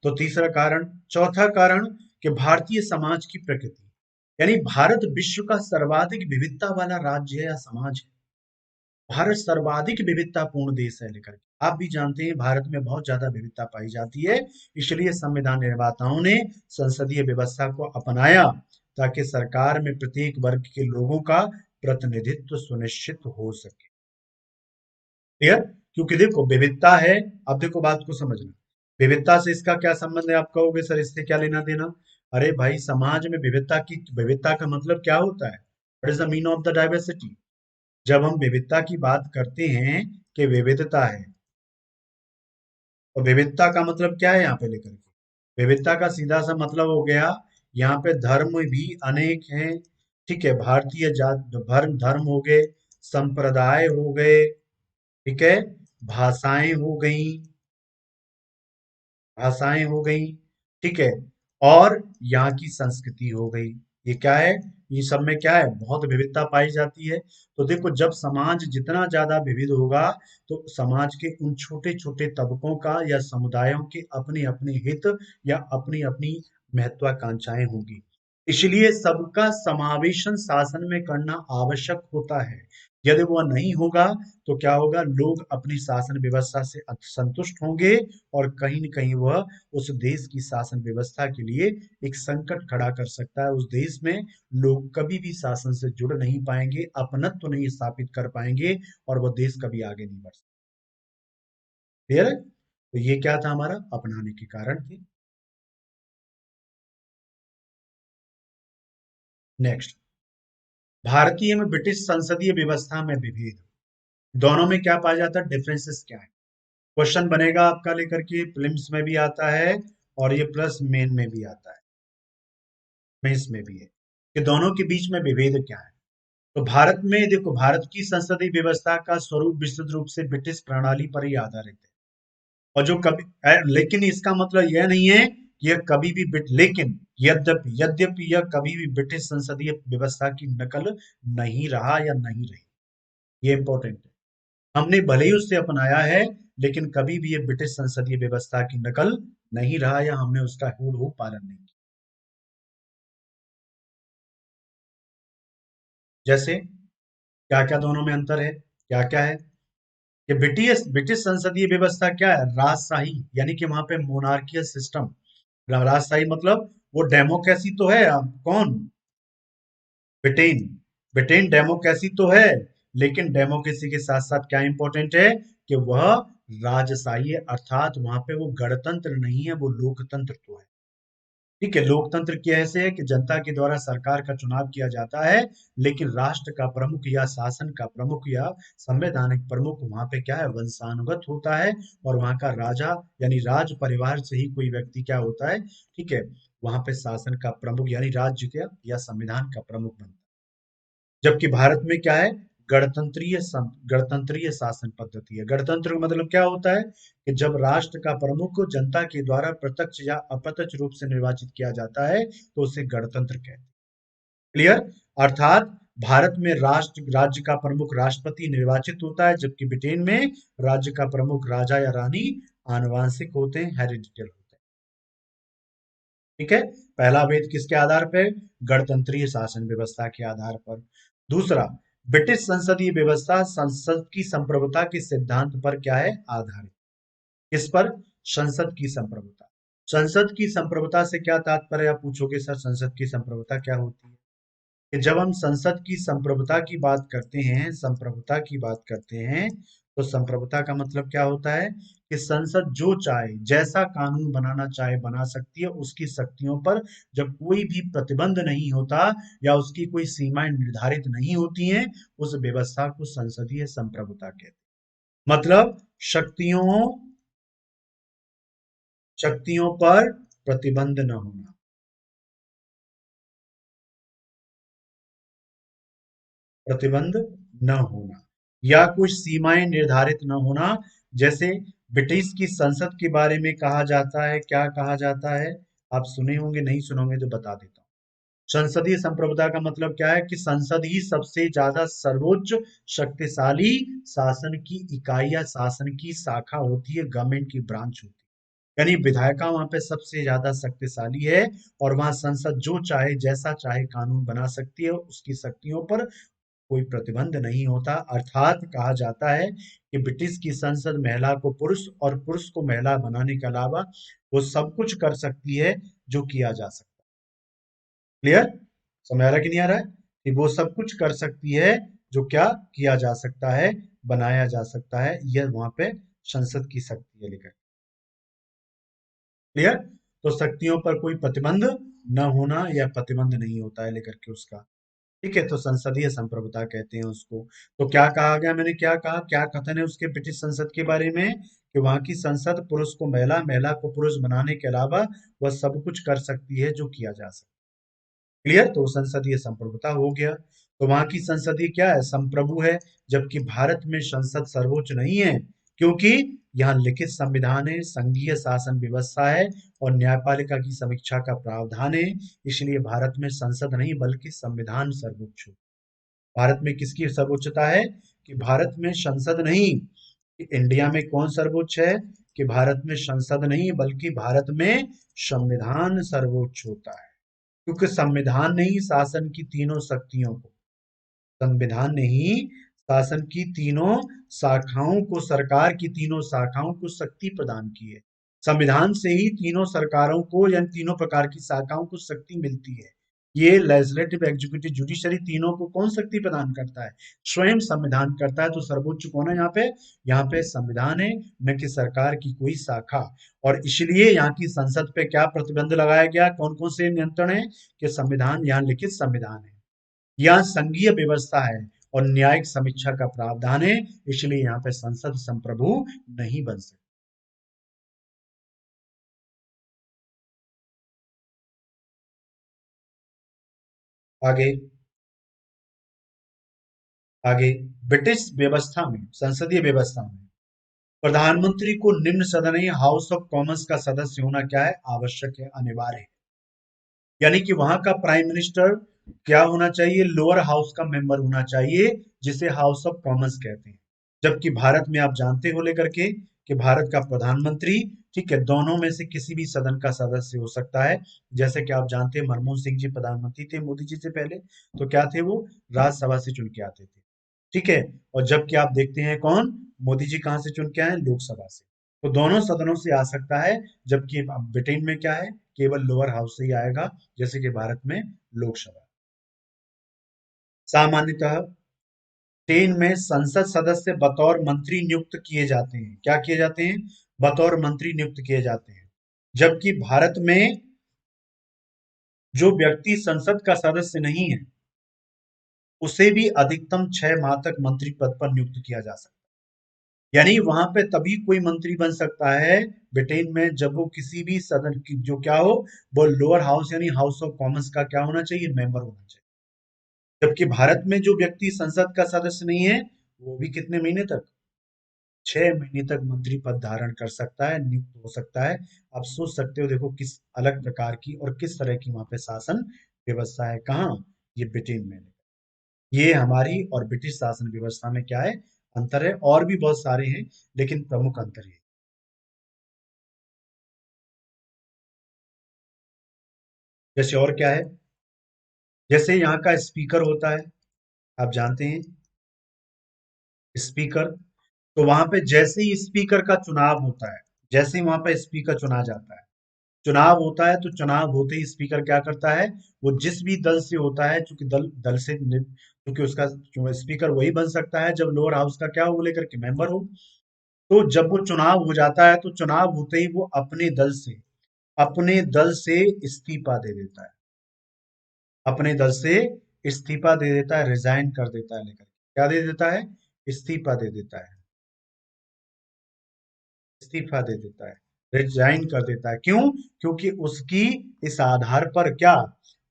तो तीसरा कारण, चौथा कारण कि भारतीय समाज की प्रकृति, यानी भारत विश्व का सर्वाधिक विविधता वाला राज्य है या समाज है। भारत सर्वाधिक विविधतापूर्ण देश है, लेकर के आप भी जानते हैं भारत में बहुत ज्यादा विविधता पाई जाती है। इसलिए संविधान निर्माताओं ने संसदीय व्यवस्था को अपनाया, ताकि सरकार में प्रत्येक वर्ग के लोगों का प्रतिनिधित्व सुनिश्चित हो सके। क्लियर। क्योंकि देखो विविधता है, अब देखो बात को समझना, विविधता से इसका क्या संबंध है, आप कहोगे सर इससे क्या लेना देना। अरे भाई, समाज में विविधता का मतलब क्या होता है, what is the mean of the diversity. जब हम विविधता की बात करते हैं कि विविधता है, और विविधता का मतलब क्या है यहाँ पे लेकर के, विविधता का सीधा सा मतलब हो गया, यहाँ पे धर्म भी अनेक हैं। ठीक है, भारतीय जात धर्म धर्म हो गए, संप्रदाय हो गए, ठीक है, भाषाएं हो गई, भाषाएं हो गई, ठीक है, और यहाँ की संस्कृति हो गई। ये क्या है, ये सब में क्या है, बहुत विविधता पाई जाती है। तो देखो, जब समाज जितना ज्यादा विविध होगा, तो समाज के उन छोटे छोटे तबकों का या समुदायों के अपने अपने हित या अपनी अपनी महत्वाकांक्षाएं होंगी। इसलिए सबका समावेशन शासन में करना आवश्यक होता है। यदि वह नहीं होगा, तो क्या होगा, लोग अपनी शासन व्यवस्था से असंतुष्ट होंगे, और कहीं न कहीं वह उस देश की शासन व्यवस्था के लिए एक संकट खड़ा कर सकता है। उस देश में लोग कभी भी शासन से जुड़ नहीं पाएंगे, अपनत्व तो नहीं स्थापित कर पाएंगे, और वह देश कभी आगे नहीं बढ़ सकता। क्लियर है? तो ये क्या था, हमारा अपनाने के कारण थे। नेक्स्ट, भारतीय में ब्रिटिश संसदीय व्यवस्था में विभेद, दोनों में क्या पाया जाता है, डिफरेंसेस क्या है। क्वेश्चन बनेगा आपका लेकर के, प्रीलिम्स में भी आता है और ये प्लस मेन में भी आता है, मेंस में भी है, कि दोनों के बीच में विभेद क्या है। तो भारत में देखो, भारत की संसदीय व्यवस्था का स्वरूप विस्तृत रूप से ब्रिटिश प्रणाली पर ही आधारित है। और जो कभी लेकिन इसका मतलब यह नहीं है कि यह कभी भी लेकिन यद्यपि यद्यपि यह कभी भी ब्रिटिश संसदीय व्यवस्था की नकल नहीं रहा या नहीं रही। ये इंपॉर्टेंट है। हमने भले ही उससे अपनाया है, लेकिन कभी भी ये ब्रिटिश संसदीय व्यवस्था की नकल नहीं रहा, या हमने उसका हूबहू पालन नहीं किया। जैसे क्या क्या दोनों में अंतर है, क्या क्या है, कि ब्रिटिश ब्रिटिश संसदीय व्यवस्था क्या है, राजशाही, यानी कि वहां पे मोनार्कियल सिस्टम। राजशाही मतलब वो डेमोक्रेसी तो है, कौन, ब्रिटेन, ब्रिटेन डेमोक्रेसी तो है, लेकिन डेमोक्रेसी के साथ साथ क्या इंपॉर्टेंट है, कि वह राजशाही है, अर्थात वहां पे वो गणतंत्र नहीं है, वो लोकतंत्र तो है। ठीक है, लोकतंत्र कैसे है, कि जनता के द्वारा सरकार का चुनाव किया जाता है, लेकिन राष्ट्र का प्रमुख या शासन का प्रमुख या संवैधानिक प्रमुख वहां पे क्या है, वंशानुगत होता है, और वहां का राजा यानी राज परिवार से ही कोई व्यक्ति क्या होता है, ठीक है, वहां पे शासन का प्रमुख यानी राज्य का या संविधान का प्रमुख बनता है। जबकि भारत में क्या है, गणतंत्रीय शासन पद्धति है। गणतंत्र का मतलब क्या होता है, कि जब राष्ट्र का प्रमुख को जनता के द्वारा प्रत्यक्ष या अप्रत्यक्ष रूप से निर्वाचित किया जाता है, तो उसे गणतंत्र कहते हैं। क्लियर? अर्थात भारत में राष्ट्र राज्य का प्रमुख राष्ट्रपति निर्वाचित होता है, जबकि ब्रिटेन में राज्य का प्रमुख राजा या रानी आनुवांशिक होते हैं, हेरिडिटल होते हैं। ठीक है, पहला भेद किसके आधार पर, गणतंत्रीय शासन व्यवस्था के आधार पर। दूसरा, ब्रिटिश संसदीय व्यवस्था संसद की संप्रभुता के सिद्धांत पर क्या है, आधारित। किस पर, संसद की संप्रभुता। संसद की संप्रभुता से क्या तात्पर्य, आप पूछोगे सर संसद की संप्रभुता क्या होती है, कि जब हम संसद की संप्रभुता की बात करते हैं, संप्रभुता की बात करते हैं, तो संप्रभुता का मतलब क्या होता है, कि संसद जो चाहे जैसा कानून बनाना चाहे बना सकती है, उसकी शक्तियों पर जब कोई भी प्रतिबंध नहीं होता या उसकी कोई सीमाएं निर्धारित नहीं होती हैं, उस व्यवस्था को संसदीय संप्रभुता कहते हैं। मतलब शक्तियों शक्तियों पर प्रतिबंध न होना, प्रतिबंध न होना, या कुछ सीमाएं निर्धारित न होना। जैसे ब्रिटिश की संसद के बारे में कहा जाता है, क्या कहा जाता है, आप सुने होंगे, नहीं सुनोगे तो बता देता हूँ। संसदीय संप्रभुता का मतलब क्या है, कि संसद ही सबसे ज्यादा सर्वोच्च शक्तिशाली शासन की इकाई या शासन की शाखा होती है, गवर्नमेंट की ब्रांच होती है। यानी विधायिका वहां पे सबसे ज्यादा शक्तिशाली है, और वहां संसद जो चाहे जैसा चाहे कानून बना सकती है, उसकी शक्तियों पर कोई प्रतिबंध नहीं होता। अर्थात कहा जाता है कि ब्रिटिश की संसद महिला को पुरुष और पुरुष को महिला बनाने के अलावा वो सब कुछ कर सकती है जो किया जा सकता है। क्लियर? समझ आ रहा है कि नहीं आ रहा है, कि वो सब कुछ कर सकती है जो क्या किया जा सकता है, बनाया जा सकता है, यह वहां पे संसद की शक्ति है लेकर। क्लियर? तो शक्तियों पर कोई प्रतिबंध न होना या प्रतिबंध नहीं होता है लेकर के उसका। ठीक है, तो संसदीय संप्रभुता कहते हैं उसको। तो क्या कहा गया, मैंने क्या कहा, क्या कथन है उसके ब्रिटिश संसद के बारे में, कि वहां की संसद पुरुष को महिला, महिला को पुरुष बनाने के अलावा वह सब कुछ कर सकती है जो किया जा सकता है। क्लियर? तो संसदीय संप्रभुता हो गया। तो वहां की संसदीय क्या है, संप्रभु है। जबकि भारत में संसद सर्वोच्च नहीं है, क्योंकि यहाँ लिखित संविधान है, संघीय शासन व्यवस्था है और न्यायपालिका की समीक्षा का प्रावधान है। इसलिए भारत में संसद नहीं बल्कि संविधान सर्वोच्च है। भारत में किसकी सर्वोच्चता है? कि भारत में संसद नहीं। कि इंडिया में कौन सर्वोच्च है? कि भारत में संसद नहीं बल्कि भारत में संविधान सर्वोच्च होता है। क्योंकि संविधान ने ही शासन की तीनों शक्तियों को, संविधान ने ही शासन की तीनों शाखाओं को, सरकार की तीनों शाखाओं को शक्ति प्रदान की है। संविधान से ही तीनों सरकारों को या तीनों प्रकार की शाखाओं को शक्ति मिलती है। ये लेजिस्लेटिव, एग्जीक्यूटिव, जुडिशरी तीनों को कौन शक्ति प्रदान करता है? स्वयं संविधान करता है। तो सर्वोच्च कौन है यहाँ पे? यहाँ पे संविधान है, न कि सरकार की कोई शाखा। और इसलिए यहाँ की संसद पे क्या प्रतिबंध लगाया गया? कौन कौन से नियंत्रण है? कि संविधान, यहाँ लिखित संविधान है, यहाँ संघीय व्यवस्था है और न्यायिक समीक्षा का प्रावधान है। इसलिए यहाँ पे संसद संप्रभु नहीं बन सकती। आगे आगे ब्रिटिश व्यवस्था में, संसदीय व्यवस्था में प्रधानमंत्री को निम्न सदनीय हाउस ऑफ कॉमन्स का सदस्य होना क्या है? आवश्यक है, अनिवार्य है। यानी कि वहां का प्राइम मिनिस्टर क्या होना चाहिए? लोअर हाउस का मेंबर होना चाहिए, जिसे हाउस ऑफ कॉमन्स कहते हैं। जबकि भारत में आप जानते हो लेकर के कि भारत का प्रधानमंत्री, ठीक है, दोनों में से किसी भी सदन का सदस्य हो सकता है। जैसे कि आप जानते हैं मनमोहन सिंह जी प्रधानमंत्री थे मोदी जी से पहले, तो क्या थे वो? राज्यसभा से चुन के आते थे, ठीक है। और जबकि आप देखते हैं कौन, मोदी जी कहाँ से चुन के आए? लोकसभा से। तो दोनों सदनों से आ सकता है। जबकि अब ब्रिटेन में क्या है? केवल लोअर हाउस से ही आएगा, जैसे कि भारत में लोकसभा। सामान्यतः ब्रिटेन में संसद सदस्य बतौर मंत्री नियुक्त किए जाते हैं। क्या किए जाते हैं? बतौर मंत्री नियुक्त किए जाते हैं। जबकि भारत में जो व्यक्ति संसद का सदस्य नहीं है, उसे भी अधिकतम 6 माह तक मंत्री पद पर नियुक्त किया जा सकता है। यानी वहां पे तभी कोई मंत्री बन सकता है ब्रिटेन में, जब वो किसी भी सदन की, जो क्या हो, वो लोअर हाउस यानी हाउस ऑफ कॉमन्स का क्या होना चाहिए? मेंबर होना चाहिए। जबकि भारत में जो व्यक्ति संसद का सदस्य नहीं है, वो भी कितने महीने तक? 6 महीने तक मंत्री पद धारण कर सकता है, नियुक्त हो सकता है। आप सोच सकते हो, देखो किस अलग प्रकार की और किस तरह की वहां पे शासन व्यवस्था है। कहाँ? ये ब्रिटेन में। ये हमारी और ब्रिटिश शासन व्यवस्था में क्या है? अंतर है। और भी बहुत सारे हैं, लेकिन प्रमुख अंतर है। जैसे और क्या है? जैसे यहाँ का स्पीकर होता है, आप जानते हैं स्पीकर। तो वहां पे जैसे ही स्पीकर का चुनाव होता है, जैसे ही वहां पे स्पीकर चुना जाता है, चुनाव होता है, तो चुनाव होते ही स्पीकर क्या करता है? वो जिस भी दल से होता है, चूंकि दल दल से क्योंकि उसका स्पीकर वही बन सकता है जब लोअर हाउस का क्या हो, लेकर के मेंबर हो। तो जब वो चुनाव हो जाता है, तो चुनाव होते ही वो अपने दल से इस्तीफा दे देता है। अपने दल से इस्तीफा दे देता है, रिजाइन कर देता है, लेकर क्या दे देता है? इस्तीफा दे देता है। इस्तीफा दे देता है, रिजाइन कर देता है। क्यों? क्योंकि उसकी इस आधार पर क्या,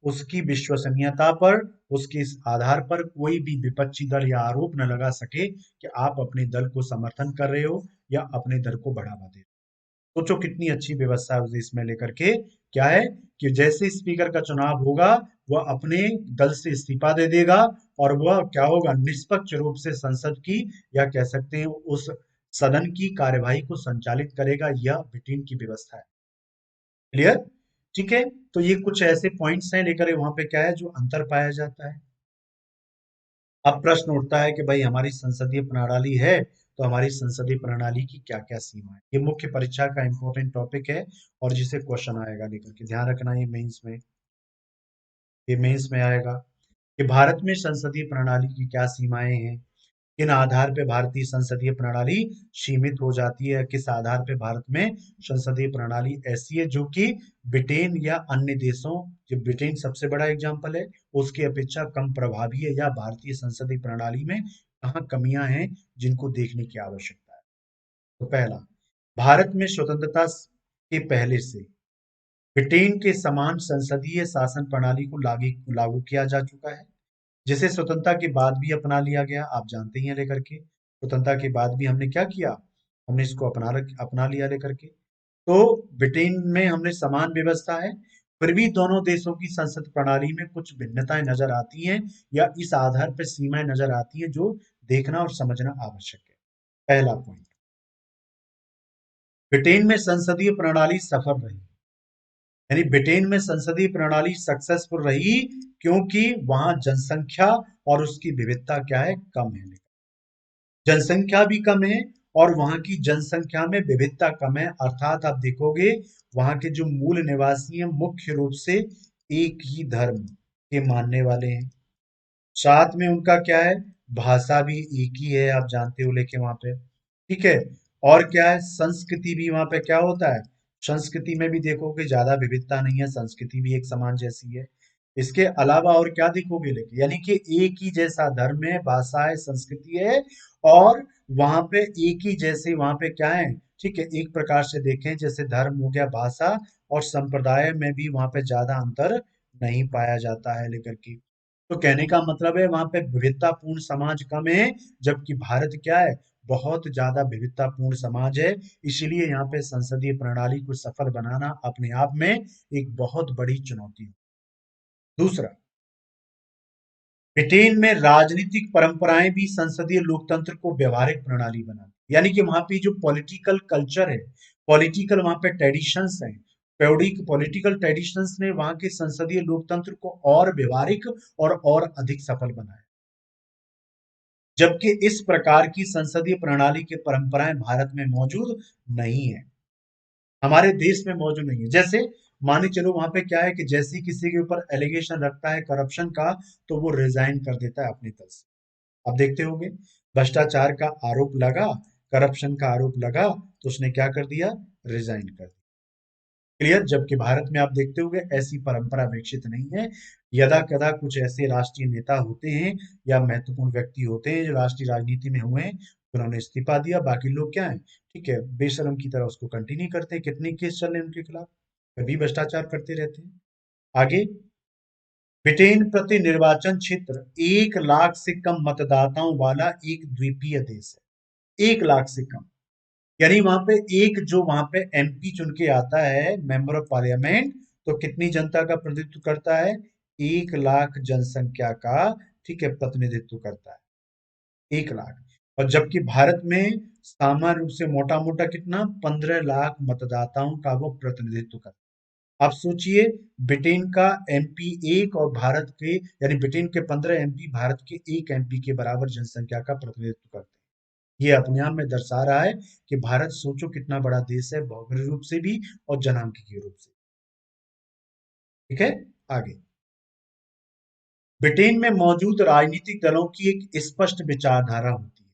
उसकी विश्वसनीयता पर, उसके इस आधार पर कोई भी विपक्षी दल या आरोप न लगा सके कि आप अपने दल को समर्थन कर रहे हो या अपने दल को बढ़ावा दे रहे हो। सोचो कितनी अच्छी व्यवस्था है उस देश में लेकर के। क्या है? कि जैसे स्पीकर का चुनाव होगा, वह अपने दल से इस्तीफा दे देगा और वह क्या होगा? निष्पक्ष रूप से संसद की, या कह सकते हैं उस सदन की कार्यवाही को संचालित करेगा। यह ब्रिटेन की व्यवस्था है। क्लियर? ठीक है। तो ये कुछ ऐसे पॉइंट्स हैं लेकर वहां पे क्या है जो अंतर पाया जाता है। अब प्रश्न उठता है कि भाई हमारी संसदीय प्रणाली है, तो हमारी संसदीय प्रणाली की क्या क्या सीमा है? ये मुख्य परीक्षा का इंपॉर्टेंट टॉपिक है और जिसे क्वेश्चन आएगा लेकर के ध्यान रखना। ये मेंस में आएगा कि भारत में संसदीय प्रणाली की क्या सीमाएं हैं, किन आधार पे भारतीय संसदीय प्रणाली सीमित हो जाती है, किस आधार पे भारत में संसदीय प्रणाली ऐसी है जो कि ब्रिटेन या अन्य देशों, जो ब्रिटेन सबसे बड़ा एग्जाम्पल है, उसकी अपेक्षा कम प्रभावी है, या भारतीय संसदीय प्रणाली में कहाँ कमियां हैं जिनको देखने की आवश्यकता है। तो पहला, भारत में स्वतंत्रता के पहले से ब्रिटेन के समान संसदीय शासन प्रणाली को लागू लागू किया जा चुका है, जिसे स्वतंत्रता के बाद भी अपना लिया गया। आप जानते ही हैं लेकर के, स्वतंत्रता के बाद भी हमने क्या किया? हमने इसको अपना लिया लेकर के। तो ब्रिटेन में हमने समान व्यवस्था है, फिर भी दोनों देशों की संसद प्रणाली में कुछ भिन्नताएं नजर आती हैं, या इस आधार पर सीमाएं नजर आती हैं जो देखना और समझना आवश्यक है। पहला पॉइंट, ब्रिटेन में संसदीय प्रणाली सफल रही, यानी ब्रिटेन में संसदीय प्रणाली सक्सेसफुल रही, क्योंकि वहां जनसंख्या और उसकी विविधता क्या है, कम है। जनसंख्या भी कम है और वहां की जनसंख्या में विविधता कम है, अर्थात आप देखोगे वहां के जो मूल निवासी हैं मुख्य रूप से एक ही धर्म के मानने वाले हैं। साथ में उनका क्या है, भाषा भी एक ही है, आप जानते हो, लेके वहां पे ठीक है। और क्या है, संस्कृति भी वहां पे क्या होता है, संस्कृति में भी देखोगे ज्यादा विविधता नहीं है, संस्कृति भी एक समान जैसी है। इसके अलावा और क्या देखोगे, लेके यानी कि एक ही जैसा धर्म है, भाषा है, संस्कृति है, और वहां पे एक ही जैसे वहां पे क्या है, ठीक है, एक प्रकार से देखें जैसे धर्म हो गया, भाषा और संप्रदाय में भी वहां पे ज्यादा अंतर नहीं पाया जाता है लेकर के। तो कहने का मतलब है वहां पे विविधतापूर्ण समाज कम है, जबकि भारत क्या है, बहुत ज्यादा विविधतापूर्ण समाज है। इसीलिए यहाँ पे संसदीय प्रणाली को सफल बनाना अपने आप में एक बहुत बड़ी चुनौती है। दूसरा, ब्रिटेन में राजनीतिक परंपराएं भी संसदीय लोकतंत्र को व्यवहारिक प्रणाली बनाती, यानी कि वहां पे जो पॉलिटिकल कल्चर है, पॉलिटिकल वहां पे ट्रेडिशंस हैं, पॉलिटिकल ट्रेडिशंस ने वहां के संसदीय लोकतंत्र को और व्यवहारिक और अधिक सफल बनाया, जबकि इस प्रकार की संसदीय प्रणाली की परंपराएं भारत में मौजूद नहीं है, हमारे देश में मौजूद नहीं है। जैसे माने चलो वहां पे क्या है कि जैसे ही किसी के ऊपर एलिगेशन रखता है करप्शन का, तो वो रिजाइन कर देता है अपने पद से। आप देखते होंगे, भ्रष्टाचार का आरोप लगा, करप्शन का आरोप लगा, तो उसने क्या कर दिया, रिजाइन कर दिया। क्लियर, जबकि भारत में आप देखते होंगे ऐसी परंपरा विकसित नहीं है। यदा कदा कुछ ऐसे राष्ट्रीय नेता होते हैं या महत्वपूर्ण व्यक्ति होते हैं जो राष्ट्रीय राजनीति में हुए हैं, उन्होंने इस्तीफा दिया, बाकी लोग क्या है, ठीक है, बेशरम की तरह उसको कंटिन्यू करते हैं। कितने केस चल रहे हैं उनके खिलाफ, कभी भ्रष्टाचार करते रहते हैं। आगे, ब्रिटेन प्रति निर्वाचन क्षेत्र 1 लाख से कम मतदाताओं वाला एक द्वीपीय देश है, 1 लाख से कम, यानी वहां पे एक जो वहां पे एमपी चुन के आता है, मेंबर ऑफ पार्लियामेंट, तो कितनी जनता का प्रतिनिधित्व करता है, 1 लाख जनसंख्या का, ठीक है, प्रतिनिधित्व करता है, 1 लाख। और जबकि भारत में सामान्य रूप से मोटा मोटा कितना, 15 लाख मतदाताओं का वो प्रतिनिधित्व करता है। आप सोचिए, ब्रिटेन का एमपी एक और भारत के, यानी ब्रिटेन के 15 एमपी भारत के एक एमपी के बराबर जनसंख्या का प्रतिनिधित्व करते हैं। ये अपने आप में दर्शा रहा है कि भारत सोचो कितना बड़ा देश है, भौगोलिक रूप से भी और जनांकीय रूप से। ठीक है, आगे, ब्रिटेन में मौजूद राजनीतिक दलों की एक स्पष्ट विचारधारा होती है,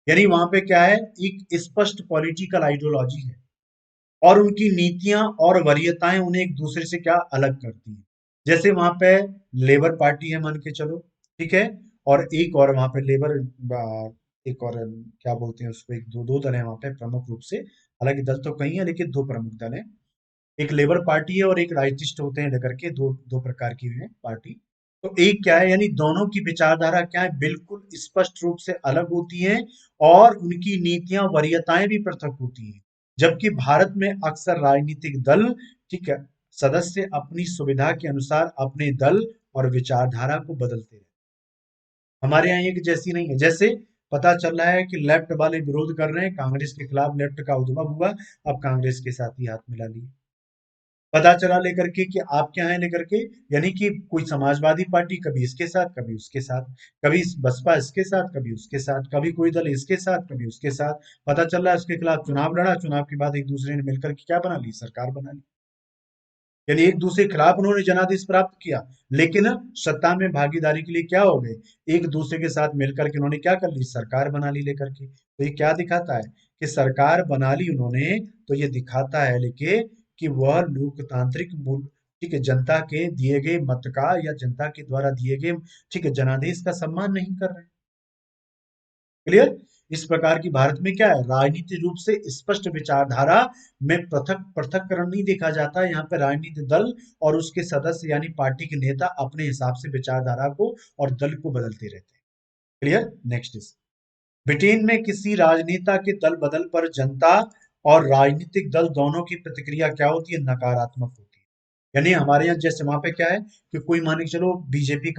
यानी वहां पे क्या है, एक स्पष्ट पॉलिटिकल आइडियोलॉजी है, और उनकी नीतियां और वरीयताएं उन्हें एक दूसरे से क्या अलग करती हैं। जैसे वहां पे लेबर पार्टी है मान के चलो, ठीक है, और एक और वहां पे लेबर, एक और क्या बोलते हैं उसको, एक दो दो दल है वहां पे प्रमुख रूप से, हालांकि दल तो कई है लेकिन दो प्रमुख दल हैं, एक लेबर पार्टी है और एक राइटिस्ट होते हैं, लेकर के दो दो प्रकार की है पार्टी। तो एक क्या है, यानी दोनों की विचारधारा क्या है, बिल्कुल स्पष्ट रूप से अलग होती है, और उनकी नीतियां वरीयताएं भी पृथक होती हैं। जबकि भारत में अक्सर राजनीतिक दल, ठीक है, सदस्य अपनी सुविधा के अनुसार अपने दल और विचारधारा को बदलते हैं, हमारे यहाँ एक जैसी नहीं है। जैसे पता चल रहा है कि लेफ्ट वाले विरोध कर रहे हैं कांग्रेस के खिलाफ, लेफ्ट का उद्भव हुआ, अब कांग्रेस के साथ ही हाथ मिला लिए। पता चला लेकर के कि आप क्या है लेकर के, यानी कि कोई समाजवादी पार्टी कभी इसके साथ कभी उसके साथ, कभी बसपा इसके साथ कभी उसके साथ, कभी कोई दल इसके साथ कभी उसके साथ, पता चल रहा है उसके खिलाफ चुनाव लड़ा, चुनाव के बाद एक दूसरे ने मिलकर के क्या बना ली, सरकार बना ली। यानी एक दूसरे के खिलाफ उन्होंने जनादेश प्राप्त किया, लेकिन सत्ता में भागीदारी के लिए क्या हो गए, एक दूसरे के साथ मिलकर के उन्होंने क्या कर ली, सरकार बना ली लेकर के। तो ये क्या दिखाता है कि सरकार बना ली उन्होंने, तो ये दिखाता है लेके कि वह लोकतांत्रिक मूल, ठीक है, जनता के दिए गए मत का या जनता के द्वारा दिए गए, ठीक है, जनादेश का सम्मान नहीं कर रहे। क्लियर, इस प्रकार की भारत में क्या है, राजनीतिक रूप से स्पष्ट विचारधारा में पृथक पृथक्करण नहीं देखा जाता। यहाँ पे राजनीतिक दल और उसके सदस्य यानी पार्टी के नेता अपने हिसाब से विचारधारा को और दल को बदलते रहते हैं। क्लियर, नेक्स्ट इज ब्रिटेन में किसी राजनेता के दल बदल पर जनता और राजनीतिक दल दोनों की प्रतिक्रिया क्या होती है? नकारात्मक होती है। यानी हमारे यहाँ जैसे वहां पे क्या है कि कोई मान के चलो बीजेपी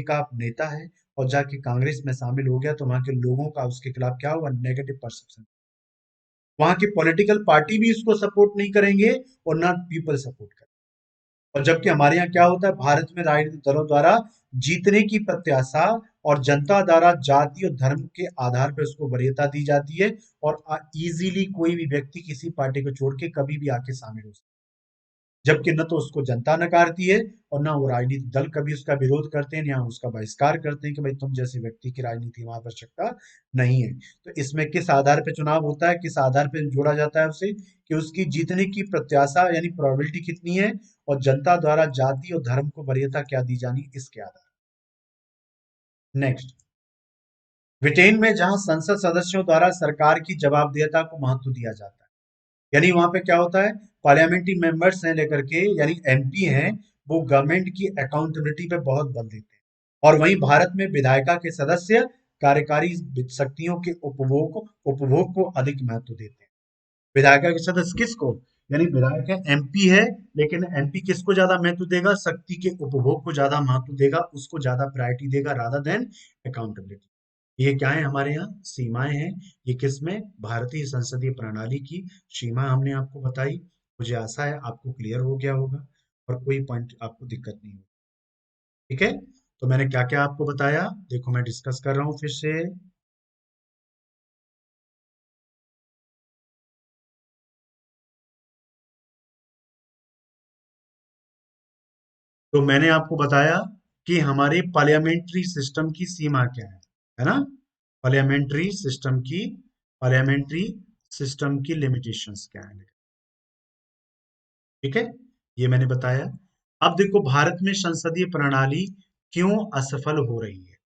का नेता है और जाके कांग्रेस में शामिल हो गया, तो वहां के लोगों का उसके खिलाफ क्या होगा? Negative perception. वहां की पॉलिटिकल पार्टी भी इसको सपोर्ट नहीं करेंगे और ना पीपल सपोर्ट करेंगे। और जबकि हमारे यहाँ क्या होता है, भारत में राजनीतिक दलों द्वारा जीतने की प्रत्याशा और जनता द्वारा जाति और धर्म के आधार पर उसको वरीयता दी जाती है, और इजीली कोई भी व्यक्ति किसी पार्टी को छोड़ के कभी भी आके शामिल हो सकता है। जबकि न तो उसको जनता नकारती है और ना वो राजनीतिक दल कभी उसका विरोध करते हैं या उसका बहिष्कार करते हैं कि भाई तुम जैसे व्यक्ति की राजनीति वहां पर आवश्यकता नहीं है। तो इसमें किस आधार पर चुनाव होता है, किस आधार पर जोड़ा जाता है उसे, कि उसकी जीतने की प्रत्याशा यानी प्रोबेबिलिटी कितनी है, और जनता द्वारा जाति और धर्म को वरीयता क्या दी जानी, इसके आधार। नेक्स्ट, ब्रिटेन में जहां संसद सदस्यों द्वारा सरकार की जवाबदेहिता को महत्व दिया जाता है, यानी वहां पे क्या होता है, पार्लियामेंट्री मेंबर्स हैं लेकर के यानी एमपी हैं, वो गवर्नमेंट की अकाउंटेबिलिटी पे बहुत बल देते हैं। और वहीं भारत में विधायिका के सदस्य कार्यकारी शक्तियों के उपभोग उपभोग को अधिक महत्व देते हैं। विधायिका के सदस्य किसको? यानी विधायक है, एमपी है, लेकिन एमपी किसको ज्यादा महत्व देगा? शक्ति के उपभोग को ज्यादा महत्व देगा, उसको ज्यादा प्रायोरिटी देगा रादर देन अकाउंटेबिलिटी। ये क्या है? हमारे यहाँ सीमाएं हैं। ये किसमें? भारतीय संसदीय प्रणाली की सीमा हमने आपको बताई। मुझे आशा है आपको क्लियर हो गया होगा और कोई पॉइंट आपको दिक्कत नहीं होगी। ठीक है, तो मैंने क्या क्या आपको बताया, देखो मैं डिस्कस कर रहा हूँ फिर से। तो मैंने आपको बताया कि हमारे पार्लियामेंट्री सिस्टम की सीमा क्या है ना? पार्लियामेंट्री सिस्टम की पार्लियामेंट्री सिस्टम की लिमिटेशंस क्या है? ठीक है, ये मैंने बताया। अब देखो भारत में संसदीय प्रणाली क्यों असफल हो रही है?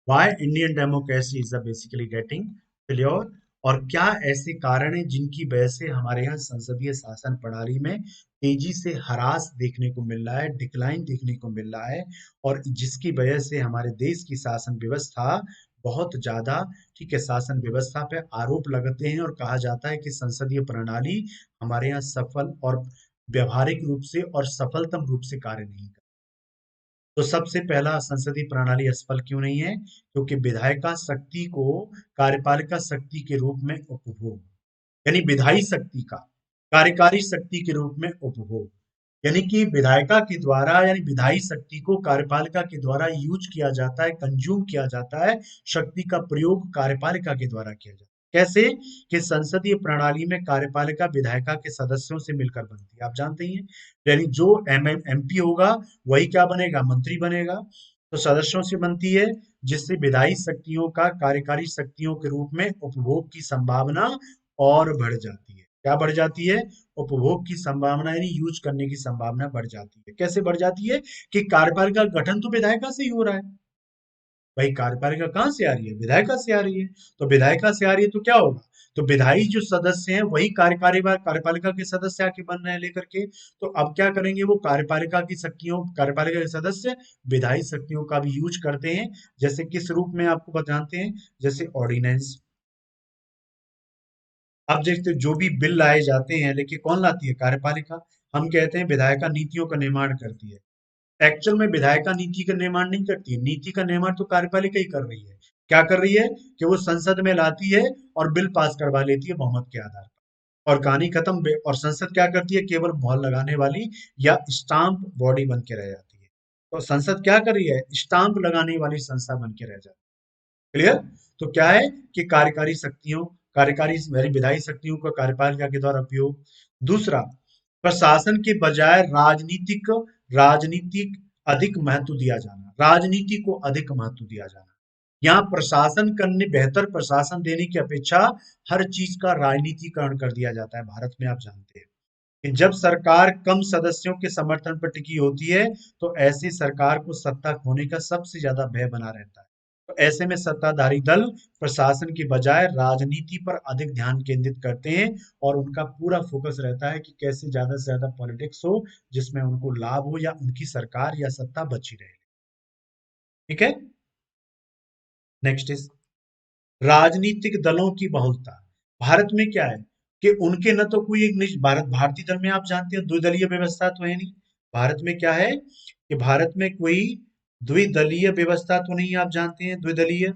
Why Indian democracy is basically getting failure, और क्या ऐसे कारण हैं जिनकी वजह से हमारे यहाँ संसदीय शासन प्रणाली में तेजी से ह्रास देखने को मिल रहा है, डिक्लाइन देखने को मिल रहा है, और जिसकी वजह से हमारे देश की शासन व्यवस्था बहुत ज्यादा, ठीक है, शासन व्यवस्था पे आरोप लगाते हैं और कहा जाता है कि संसदीय प्रणाली हमारे यहाँ सफल और व्यवहारिक रूप से और सफलतम रूप से कार्य नहीं कर। तो सबसे पहला, संसदीय प्रणाली असफल क्यों नहीं है? क्योंकि विधायिका शक्ति को कार्यपालिका शक्ति के रूप में उपभोग, यानी विधायी शक्ति का कार्यकारी शक्ति के रूप में उपभोग, यानी कि विधायिका के द्वारा यानी विधायी शक्ति को कार्यपालिका के द्वारा यूज किया जाता है, कंज्यूम किया जाता है, शक्ति का प्रयोग कार्यपालिका के द्वारा किया जाता है। कैसे? कि संसदीय प्रणाली में कार्यपालिका विधायिका के सदस्यों से मिलकर बनती है, आप जानते ही हैं। यानी जो एमपी होगा वही क्या बनेगा? मंत्री बनेगा। तो सदस्यों से बनती है, जिससे विधायी शक्तियों का कार्यकारी शक्तियों के रूप में उपभोग की संभावना और बढ़ जाती है। क्या बढ़ जाती है? उपभोग की संभावना यानी यूज करने की संभावना बढ़ जाती है। कैसे बढ़ जाती है? कि कार्यपालिका का गठन तो विधायिका से ही हो रहा है। भाई कार्यपालिका कहाँ से आ रही है? विधायिका से आ रही है। तो विधायिका से आ रही है तो क्या होगा? तो विधायी जो सदस्य हैं वही कार्यकारी कार्यपालिका के सदस्य आके बन रहे हैं लेकर के। तो अब क्या करेंगे? वो कार्यपालिका के सदस्य विधायी शक्तियों का भी यूज करते हैं। जैसे किस रूप में आपको जानते हैं? जैसे ऑर्डिनेंस। अब जैसे जो भी बिल लाए जाते हैं, लेकिन कौन लाती है? कार्यपालिका। हम कहते हैं विधायिका नीतियों का निर्माण करती है। एक्चुअल में विधायिका नीति का निर्माण नहीं करती है, नीति का निर्माण तो कार्यपालिका ही कर रही है। क्या कर रही है? कि वो संसद में लाती है और बिल पास करवा लेती है बहुमत के आधार पर, और कहानी खत्म। और संसद क्या करती है? केवल मोहर लगाने वाली या स्टाम्प बॉडी बन के रह जाती है। तो संसद क्या कर रही है? स्टाम्प लगाने वाली संस्था बन के रह जाती है। क्लियर? तो क्या है कि कार्यकारी यानी विधायी शक्तियों का कार्यपालिका के द्वारा उपयोग। दूसरा, प्रशासन के बजाय राजनीतिक अधिक महत्व दिया जाना, राजनीति को अधिक महत्व दिया जाना। यहाँ प्रशासन करने बेहतर प्रशासन देने की अपेक्षा हर चीज का राजनीतिकरण कर दिया जाता है भारत में, आप जानते हैं कि जब सरकार कम सदस्यों के समर्थन पर टिकी होती है, तो ऐसी सरकार को सत्ता खोने का सबसे ज्यादा भय बना रहता है। तो ऐसे में सत्ताधारी दल प्रशासन की बजाय राजनीति पर अधिक ध्यान केंद्रित करते हैं, और उनका पूरा फोकस रहता है कि कैसे ज्यादा से ज्यादा पॉलिटिक्स हो, जिसमें उनको लाभ हो या उनकी सरकार या सत्ता बची रहे। ठीक है, नेक्स्ट इज राजनीतिक दलों की बहुलता। भारत में क्या है कि उनके न तो कोई एक भारत भारतीय दल में आप जानते हैं द्विदलीय व्यवस्था तो है नहीं। भारत में क्या है कि भारत में कोई द्विदलीय व्यवस्था तो नहीं है, आप जानते हैं द्विदलीय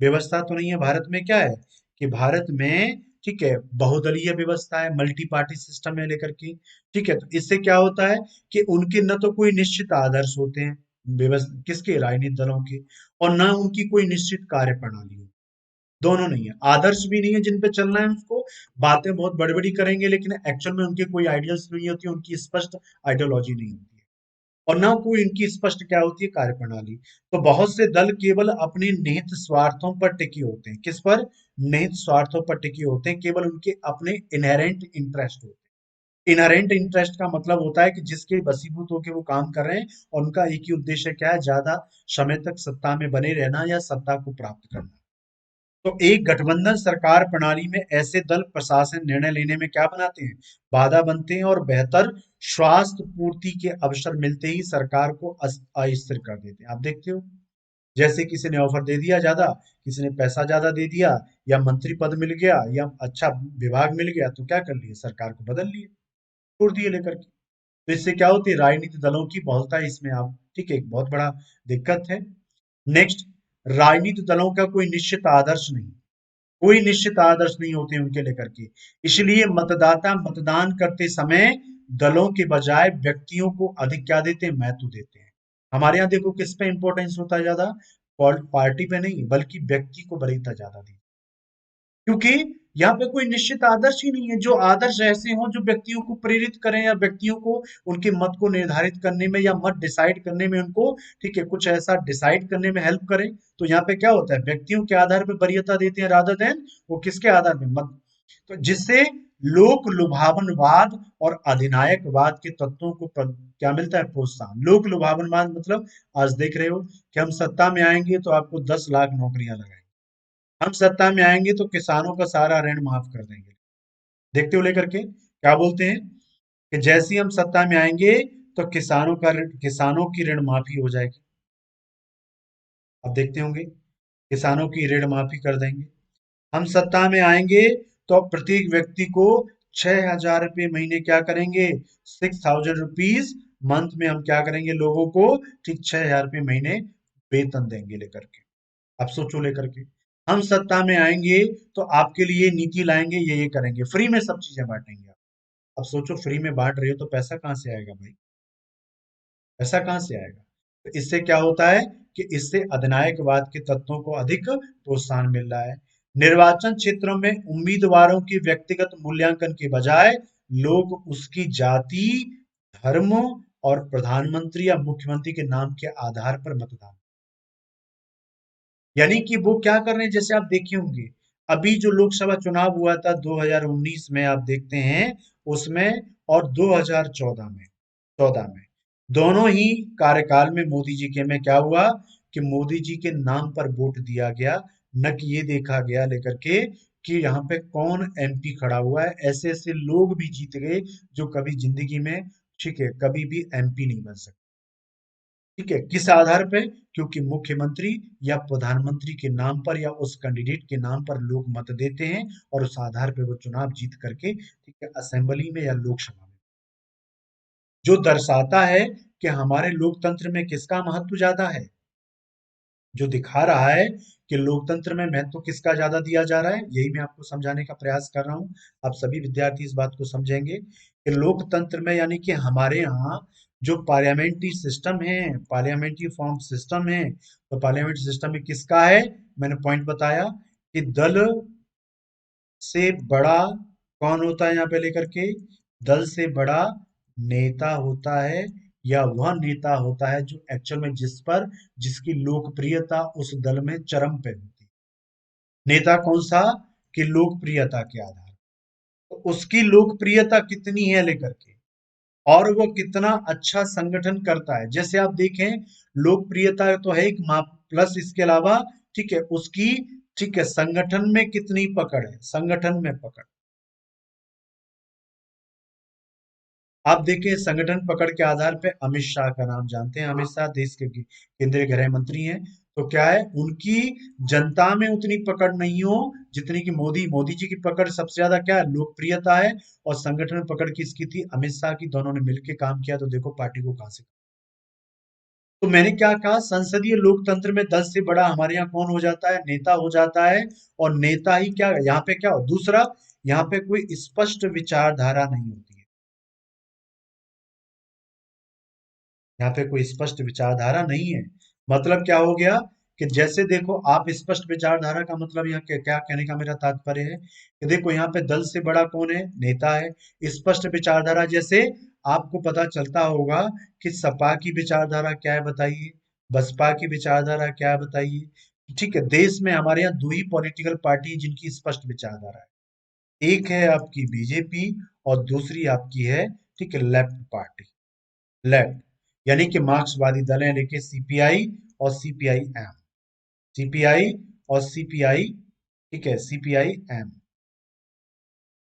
व्यवस्था तो नहीं है। भारत में क्या है कि भारत में ठीक है बहुदलीय व्यवस्था है, मल्टी पार्टी सिस्टम है लेकर के। ठीक है, तो इससे क्या होता है कि उनके न तो कोई निश्चित आदर्श होते हैं व्यवस्था किसके राजनीतिक दलों के, और न उनकी कोई निश्चित कार्य प्रणाली होती है। दोनों नहीं है, आदर्श भी नहीं है जिन पे चलना है उसको, बातें बहुत बड़ी बड़ी करेंगे लेकिन एक्चुअल में उनके कोई आइडियल्स नहीं होती, उनकी स्पष्ट आइडियोलॉजी नहीं होती है, और ना कोई इनकी स्पष्ट क्या होती है कार्यप्रणाली। तो बहुत से दल केवल अपने निहित स्वार्थों पर टिके होते हैं, किस पर? निहित स्वार्थों पर टिके होते हैं, केवल उनके अपने इनहेरेंट इंटरेस्ट होते हैं। इनहेरेंट इंटरेस्ट का मतलब होता है कि जिसके वशीभूत होकर वो काम कर रहे हैं, और उनका एक ही उद्देश्य क्या है, ज्यादा समय तक सत्ता में बने रहना या सत्ता को प्राप्त करना। तो एक गठबंधन सरकार प्रणाली में ऐसे दल प्रशासन निर्णय लेने में क्या बनाते हैं, बाधा बनते हैं, और बेहतर स्वास्थ्य पूर्ति के अवसर मिलते ही सरकार को अस्थिर कर देते हैं। आप देखते हो, जैसे किसी ने ऑफर दे दिया ज्यादा, किसी ने पैसा ज्यादा दे दिया, या मंत्री पद मिल गया, या अच्छा विभाग मिल गया, तो क्या कर लिए, सरकार को बदल लिए, छोड़ दिए लेकर के। तो इससे क्या होती है, राजनीतिक दलों की बहुलता इसमें आप ठीक है एक बहुत बड़ा दिक्कत है। नेक्स्ट, राजनीतिक दलों का कोई निश्चित आदर्श नहीं, कोई निश्चित आदर्श नहीं होते उनके लेकर के। इसलिए मतदाता मतदान करते समय दलों के बजाय व्यक्तियों को अधिक क्या देते हैं, महत्व देते हैं। हमारे यहाँ देखो किस पे इंपॉर्टेंस होता है ज्यादा, पार्टी पे नहीं बल्कि व्यक्ति को वरीयता ज्यादा दी, क्योंकि यहाँ पे कोई निश्चित आदर्श ही नहीं है। जो आदर्श ऐसे हों जो व्यक्तियों को प्रेरित करें, या व्यक्तियों को उनके मत को निर्धारित करने में या मत डिसाइड करने में उनको ठीक है कुछ ऐसा डिसाइड करने में हेल्प करें, तो यहाँ पे क्या होता है, व्यक्तियों के आधार पर वरीयता देते हैं रादर देन वो किसके आधार पे, मत। तो जिससे लोक लुभावनवाद और अधिनायकवाद के तत्वों को क्या मिलता है, प्रोत्साहन। लोक लुभावनवाद मतलब आज देख रहे हो कि हम सत्ता में आएंगे तो आपको 10 लाख नौकरियां लगाएंगे, हम सत्ता में आएंगे तो किसानों का सारा ऋण माफ कर देंगे। देखते हो लेकर के क्या बोलते हैं कि जैसे ही हम सत्ता में आएंगे तो किसानों की ऋण माफी हो जाएगी। अब देखते होंगे किसानों की ऋण माफी कर देंगे। हम सत्ता में आएंगे तो प्रत्येक व्यक्ति को 6,000 रुपये महीने क्या करेंगे, 6,000 रुपीज मंथ में हम क्या करेंगे, लोगों को ठीक 6,000 रुपये महीने वेतन देंगे लेकर के। अब सोचो लेकर के, हम सत्ता में आएंगे तो आपके लिए नीति लाएंगे, ये करेंगे, फ्री में सब चीजें बांटेंगे। अब सोचो फ्री में बांट रहे हो तो पैसा कहाँ से आएगा भाई, पैसा कहाँ से आएगा। तो इससे क्या होता है कि इससे अधिनायकवाद के तत्वों को अधिक प्रोत्साहन मिल रहा है। निर्वाचन क्षेत्रों में उम्मीदवारों के व्यक्तिगत मूल्यांकन के बजाय लोग उसकी जाति, धर्म और प्रधानमंत्री या मुख्यमंत्री के नाम के आधार पर मतदान, यानी कि वो क्या कर रहे हैं, जैसे आप देखे होंगे अभी जो लोकसभा चुनाव हुआ था 2019 में, आप देखते हैं उसमें, और 2014 में, 14 में, दोनों ही कार्यकाल में मोदी जी के में क्या हुआ कि मोदी जी के नाम पर वोट दिया गया, न कि ये देखा गया लेकर के कि यहाँ पे कौन एमपी खड़ा हुआ है। ऐसे ऐसे लोग भी जीत गए जो कभी जिंदगी में ठीक है कभी भी एमपी नहीं बन सकते। ठीक है, किस आधार पे, क्योंकि मुख्यमंत्री या प्रधानमंत्री के नाम पर या उस कैंडिडेट के नाम पर लोग मत देते हैं, और उस आधार पे वो चुनाव जीत करके ठीक है असेंबली में या लोकसभा में, जो दर्शाता है कि हमारे लोकतंत्र में किसका महत्व ज्यादा है, जो दिखा रहा है कि लोकतंत्र में महत्व किसका ज्यादा दिया जा रहा है। यही मैं आपको समझाने का प्रयास कर रहा हूं। आप सभी विद्यार्थी इस बात को समझेंगे कि लोकतंत्र में यानी कि हमारे यहाँ जो पार्लियामेंट्री सिस्टम है, पार्लियामेंट्री फॉर्म सिस्टम है, तो पार्लियामेंट्री सिस्टम में किसका है, मैंने पॉइंट बताया कि दल से बड़ा कौन होता है यहाँ पे लेकर के, दल से बड़ा नेता होता है, या वह नेता होता है जो एक्चुअल में जिसकी लोकप्रियता उस दल में चरम पे होती है। नेता कौन सा, कि लोकप्रियता के आधार, तो उसकी लोकप्रियता कितनी है लेकर के, और वो कितना अच्छा संगठन करता है। जैसे आप देखें लोकप्रियता तो है एक माप, प्लस इसके अलावा ठीक है उसकी ठीक है संगठन में कितनी पकड़ है, संगठन में पकड़। आप देखिए संगठन पकड़ के आधार पे अमित शाह का नाम जानते हैं, अमित शाह देश के केंद्रीय गृह मंत्री हैं। तो क्या है, उनकी जनता में उतनी पकड़ नहीं हो जितनी कि मोदी जी की पकड़ सबसे ज्यादा क्या है, लोकप्रियता है। और संगठन में पकड़ किसकी थी, अमित शाह की। दोनों ने मिलकर काम किया, तो देखो पार्टी को कहां से। तो मैंने क्या कहा, संसदीय लोकतंत्र में 10 से बड़ा हमारे यहाँ कौन हो जाता है, नेता हो जाता है। और नेता ही क्या, यहाँ पे क्या हो, दूसरा, यहाँ पे कोई स्पष्ट विचारधारा नहीं होती है। यहाँ पे कोई स्पष्ट विचारधारा नहीं है। मतलब क्या हो गया, कि जैसे देखो, आप स्पष्ट विचारधारा का मतलब यहाँ क्या कहने का मेरा तात्पर्य है, कि देखो यहाँ पे दल से बड़ा कौन है, नेता है। स्पष्ट विचारधारा जैसे आपको पता चलता होगा कि सपा की विचारधारा क्या है बताइए, बसपा की विचारधारा क्या है बताइए। ठीक है, देश में हमारे यहाँ दो ही पॉलिटिकल पार्टी जिनकी स्पष्ट विचारधारा है, एक है आपकी बीजेपी और दूसरी आपकी है, ठीक है, लेफ्ट पार्टी, लेफ्ट, यानी कि मार्क्सवादी दल है, लेके सीपीआई और सीपीआई एम, सीपीआई और सीपीआई, ठीक है, सीपीआई एम।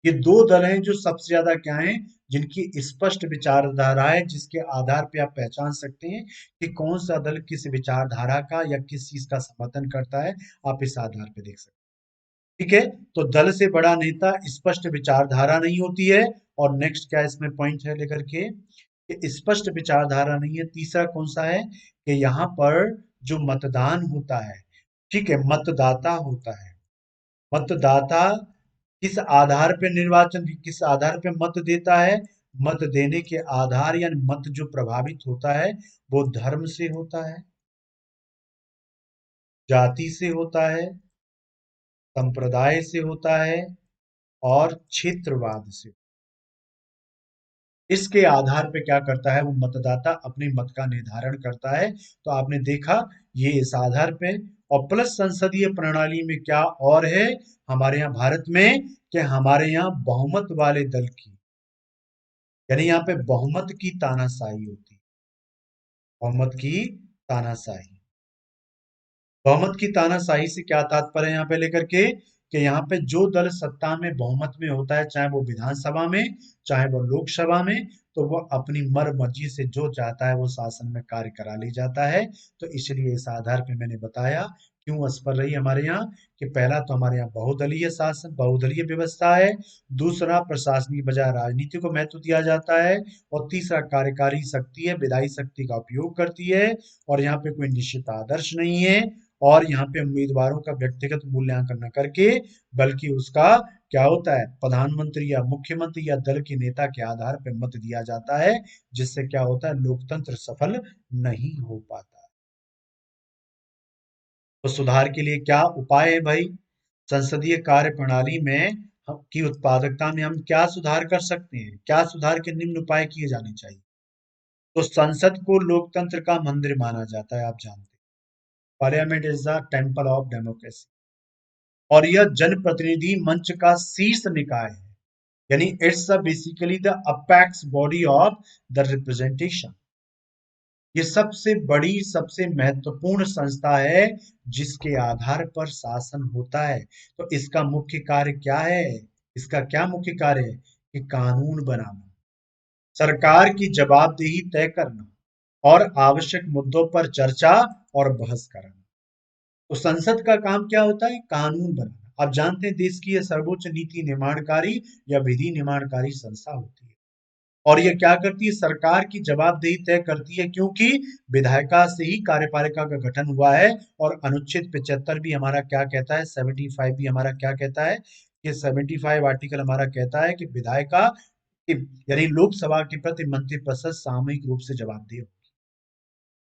ये दो दल हैं जो सबसे ज्यादा क्या हैं, जिनकी स्पष्ट विचारधारा है, जिसके आधार पे आप पहचान सकते हैं कि कौन सा दल किस विचारधारा का या किस चीज का समर्थन करता है। आप इस आधार पे देख सकते हैं, ठीक है। तो दल से बड़ा नेता, स्पष्ट विचारधारा नहीं होती है। और नेक्स्ट क्या इसमें पॉइंट है लेकर के, कि स्पष्ट विचारधारा नहीं है। तीसरा कौन सा है, कि यहाँ पर जो मतदान होता है, ठीक है, मतदाता होता है, मतदाता किस आधार पे निर्वाचन, किस आधार पे मत देता है, मत देने के आधार यानी मत जो प्रभावित होता है, वो धर्म से होता है, जाति से होता है, संप्रदाय से होता है, और क्षेत्रवाद से। इसके आधार पे क्या करता है वो मतदाता, अपने मत का निर्धारण करता है। तो आपने देखा, ये इस आधार पे। और प्लस संसदीय प्रणाली में क्या और है हमारे यहाँ भारत में, कि हमारे यहाँ बहुमत वाले दल की, यानी यहाँ पे बहुमत की तानाशाही होती है, बहुमत की तानाशाही। बहुमत की तानाशाही से क्या तात्पर्य है यहाँ पे लेकर के, कि यहाँ पे जो दल सत्ता में बहुमत में होता है, चाहे वो विधानसभा में, चाहे वो लोकसभा में, तो वो अपनी मर मर्जी से जो चाहता है वो शासन में कार्य करा ले जाता है। तो इसलिए इस आधार पे मैंने बताया क्यों असफल रही हमारे यहाँ, कि पहला तो हमारे यहाँ बहुदलीय शासन, बहुदलीय व्यवस्था है। दूसरा, प्रशासनिक बजाय राजनीति को महत्व दिया जाता है। और तीसरा, कार्यकारी शक्ति है, विधायी शक्ति का उपयोग करती है। और यहाँ पे कोई निश्चित आदर्श नहीं है। और यहाँ पे उम्मीदवारों का व्यक्तिगत मूल्यांकन न करके, बल्कि उसका क्या होता है, प्रधानमंत्री या मुख्यमंत्री या दल के नेता के आधार पर मत दिया जाता है। जिससे क्या होता है, लोकतंत्र सफल नहीं हो पाता। तो सुधार के लिए क्या उपाय है भाई, संसदीय कार्य प्रणाली में हम की उत्पादकता में हम क्या सुधार कर सकते हैं, क्या सुधार के निम्न उपाय किए जाने चाहिए। तो संसद को लोकतंत्र का मंदिर माना जाता है, आप जानते हैं, parliament is the temple of democracy. और यह जनप्रतिनिधि मंच का शीर्ष निकाय है, यानी it's basically the apex body of the representation. ये सबसे बड़ी, सबसे महत्वपूर्ण संस्था है जिसके आधार पर शासन होता है। तो इसका मुख्य कार्य क्या है, इसका क्या मुख्य कार्य है, कि कानून बनाना, सरकार की जवाबदेही तय करना, और आवश्यक मुद्दों पर चर्चा और बहस करना। तो संसद का काम क्या होता है, कानून बनाना। आप जानते हैं देश की यह सर्वोच्च नीति निर्माणकारी या विधि निर्माणकारी संस्था होती है। और ये क्या करती है, सरकार की जवाबदेही तय करती है, क्योंकि विधायिका से ही कार्यपालिका का गठन हुआ है। और अनुच्छेद 75 भी हमारा क्या कहता है, 75 भी हमारा क्या कहता है, कि 75 आर्टिकल हमारा कहता है कि विधायिका यानी लोकसभा के प्रति मंत्रिपरिषद सामूहिक रूप से जवाबदेह हो।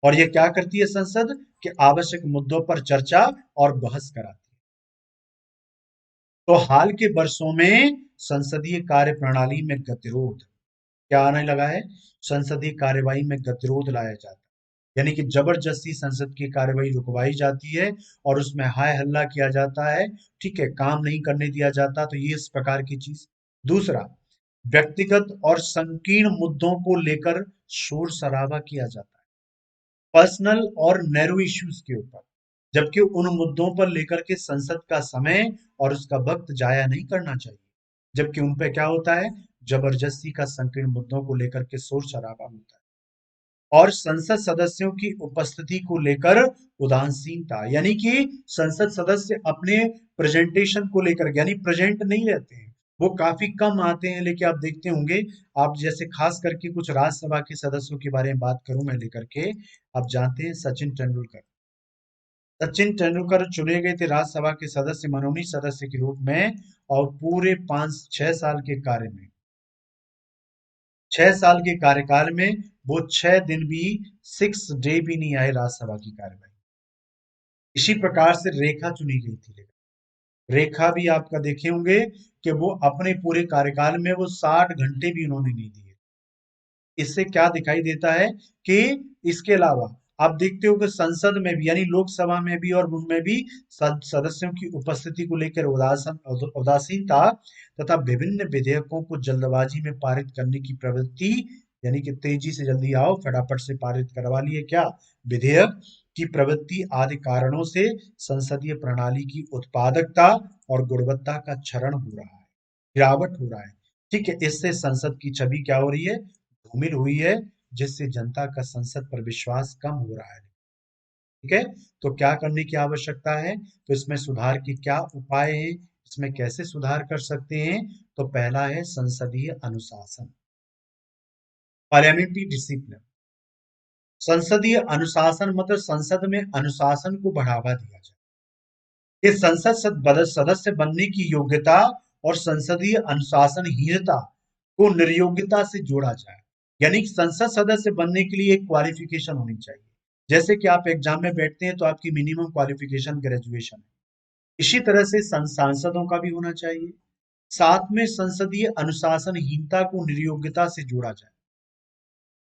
और ये क्या करती है संसद, कि आवश्यक मुद्दों पर चर्चा और बहस कराती है। तो हाल के वर्षों में संसदीय कार्य प्रणाली में गतिरोध क्या आने लगा है, संसदीय कार्यवाही में गतिरोध लाया जाता है, यानी कि जबरदस्ती संसद की कार्यवाही रुकवाई जाती है। और उसमें हाय हल्ला किया जाता है, ठीक है, काम नहीं करने दिया जाता। तो ये इस प्रकार की चीज। दूसरा, व्यक्तिगत और संकीर्ण मुद्दों को लेकर शोर शराबा किया जाता है, पर्सनल और नैरो इश्यूज के ऊपर। जबकि उन मुद्दों पर लेकर के संसद का समय और उसका वक्त जाया नहीं करना चाहिए। जबकि उन पे क्या होता है, जबरदस्ती का संकीर्ण मुद्दों को लेकर के शोर शराबा होता है। और संसद सदस्यों की उपस्थिति को लेकर उदासीनता, यानी कि संसद सदस्य अपने प्रेजेंटेशन को लेकर यानी प्रेजेंट नहीं रहते हैं, वो काफी कम आते हैं। लेकिन आप देखते होंगे, आप जैसे खास करके कुछ राज्यसभा के सदस्यों के बारे में बात करूं मैं लेकर के, आप जानते हैं सचिन तेंदुलकर चुने गए थे राज्यसभा के सदस्य, मनोनीत सदस्य के रूप में, और पूरे 5-6 साल के कार्य में, 6 साल के कार्यकाल में वो 6 दिन भी, 6 डे भी नहीं आए राज्यसभा की कार्यवाही। इसी प्रकार से रेखा चुनी गई थी। रेखा भी आपका देखे होंगे कि वो अपने पूरे कार्यकाल में वो 60 घंटे भी उन्होंने नहीं दिए। इससे क्या दिखाई देता है कि इसके अलावा आप देखते हो कि संसद में भी यानी लोकसभा में भी और उनमें भी सदस्यों की उपस्थिति को लेकर उदासीनता तथा विभिन्न विधेयकों को जल्दबाजी में पारित करने की प्रवृत्ति, यानी कि तेजी से जल्दी आओ फटाफट से पारित करवा लिए क्या विधेयक की प्रवृत्ति आदि कारणों से संसदीय प्रणाली की उत्पादकता और गुणवत्ता का क्षरण हो रहा है, गिरावट हो रहा है। ठीक है, इससे संसद की छवि क्या हो रही है, धूमिल हुई है, जिससे जनता का संसद पर विश्वास कम हो रहा है। ठीक है, तो क्या करने की आवश्यकता है, तो इसमें सुधार के क्या उपाय हैं, इसमें कैसे सुधार कर सकते हैं, तो पहला है संसदीय अनुशासन, पार्लियामेंट्री डिसिप्लिन। संसदीय अनुशासन मतलब संसद में अनुशासन को बढ़ावा दिया जाए, ये सदस्य बनने की योग्यता और संसदीय अनुशासनहीनता को निर्योग्यता से जोड़ा जाए, यानी संसद सदस्य बनने के लिए एक क्वालिफिकेशन होनी चाहिए। जैसे कि आप एग्जाम में बैठते हैं तो आपकी मिनिमम क्वालिफिकेशन ग्रेजुएशन है, इसी तरह से सांसदों का भी होना चाहिए। साथ में संसदीय अनुशासनहीनता को निर्योग्यता से जोड़ा जाए।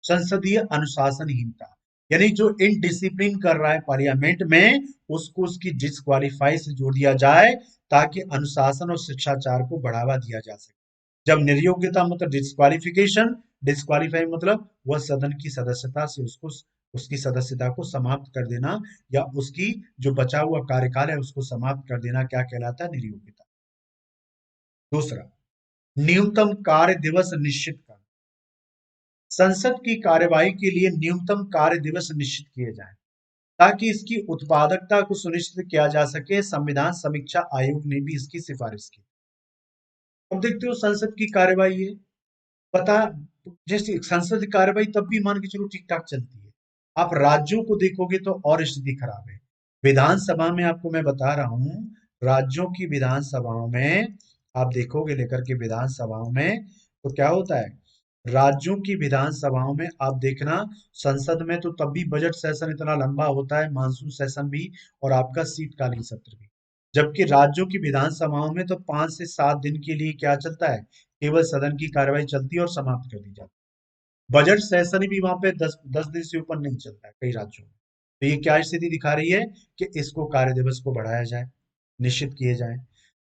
संसदीय अनुशासनहीनता यानी जो इनडिसिप्लिन कर रहा है पार्लियामेंट में, उसको उसकी डिस्क्वालीफाई से जोड़ दिया जाए, ताकि अनुशासन और शिष्टाचार को बढ़ावा दिया जा सके। जब निर्योग्यता मतलब डिस्क्वालिफिकेशन, डिस्क्वालीफाई मतलब वह सदन की सदस्यता से उसको उसकी सदस्यता को समाप्त कर देना, या उसकी जो बचा हुआ कार्यकाल है उसको समाप्त कर देना, क्या कहलाता है, निर्योग्यता। दूसरा, न्यूनतम कार्य दिवस निश्चित करना। संसद की कार्यवाही के लिए न्यूनतम कार्य दिवस निश्चित किए जाएं, ताकि इसकी उत्पादकता को सुनिश्चित किया जा सके। संविधान समीक्षा आयोग ने भी इसकी सिफारिश की। अब देखते हो संसद की कार्यवाही है, पता, जैसे संसद की कार्यवाही तब भी मान के चलो ठीक ठाक चलती है, आप राज्यों को देखोगे तो और स्थिति खराब है। विधानसभा में आपको मैं बता रहा हूं, राज्यों की विधानसभाओं में आप देखोगे लेकर के विधानसभाओं में, तो क्या होता है, राज्यों की विधानसभाओं में आप देखना, संसद में तो तब भी बजट सेशन इतना लंबा होता है, मानसून सेशन भी, और आपका शीतकालीन सत्र भी। जबकि राज्यों की विधानसभाओं में तो 5 से 7 दिन के लिए क्या चलता है, केवल सदन की कार्यवाही चलती है और समाप्त कर दी जाती है। बजट सेशन भी वहां पे 10 दिन से ऊपर नहीं चलता है कई राज्यों में। तो ये क्या स्थिति दिखा रही है कि इसको कार्य दिवस को बढ़ाया जाए, निश्चित किए जाए।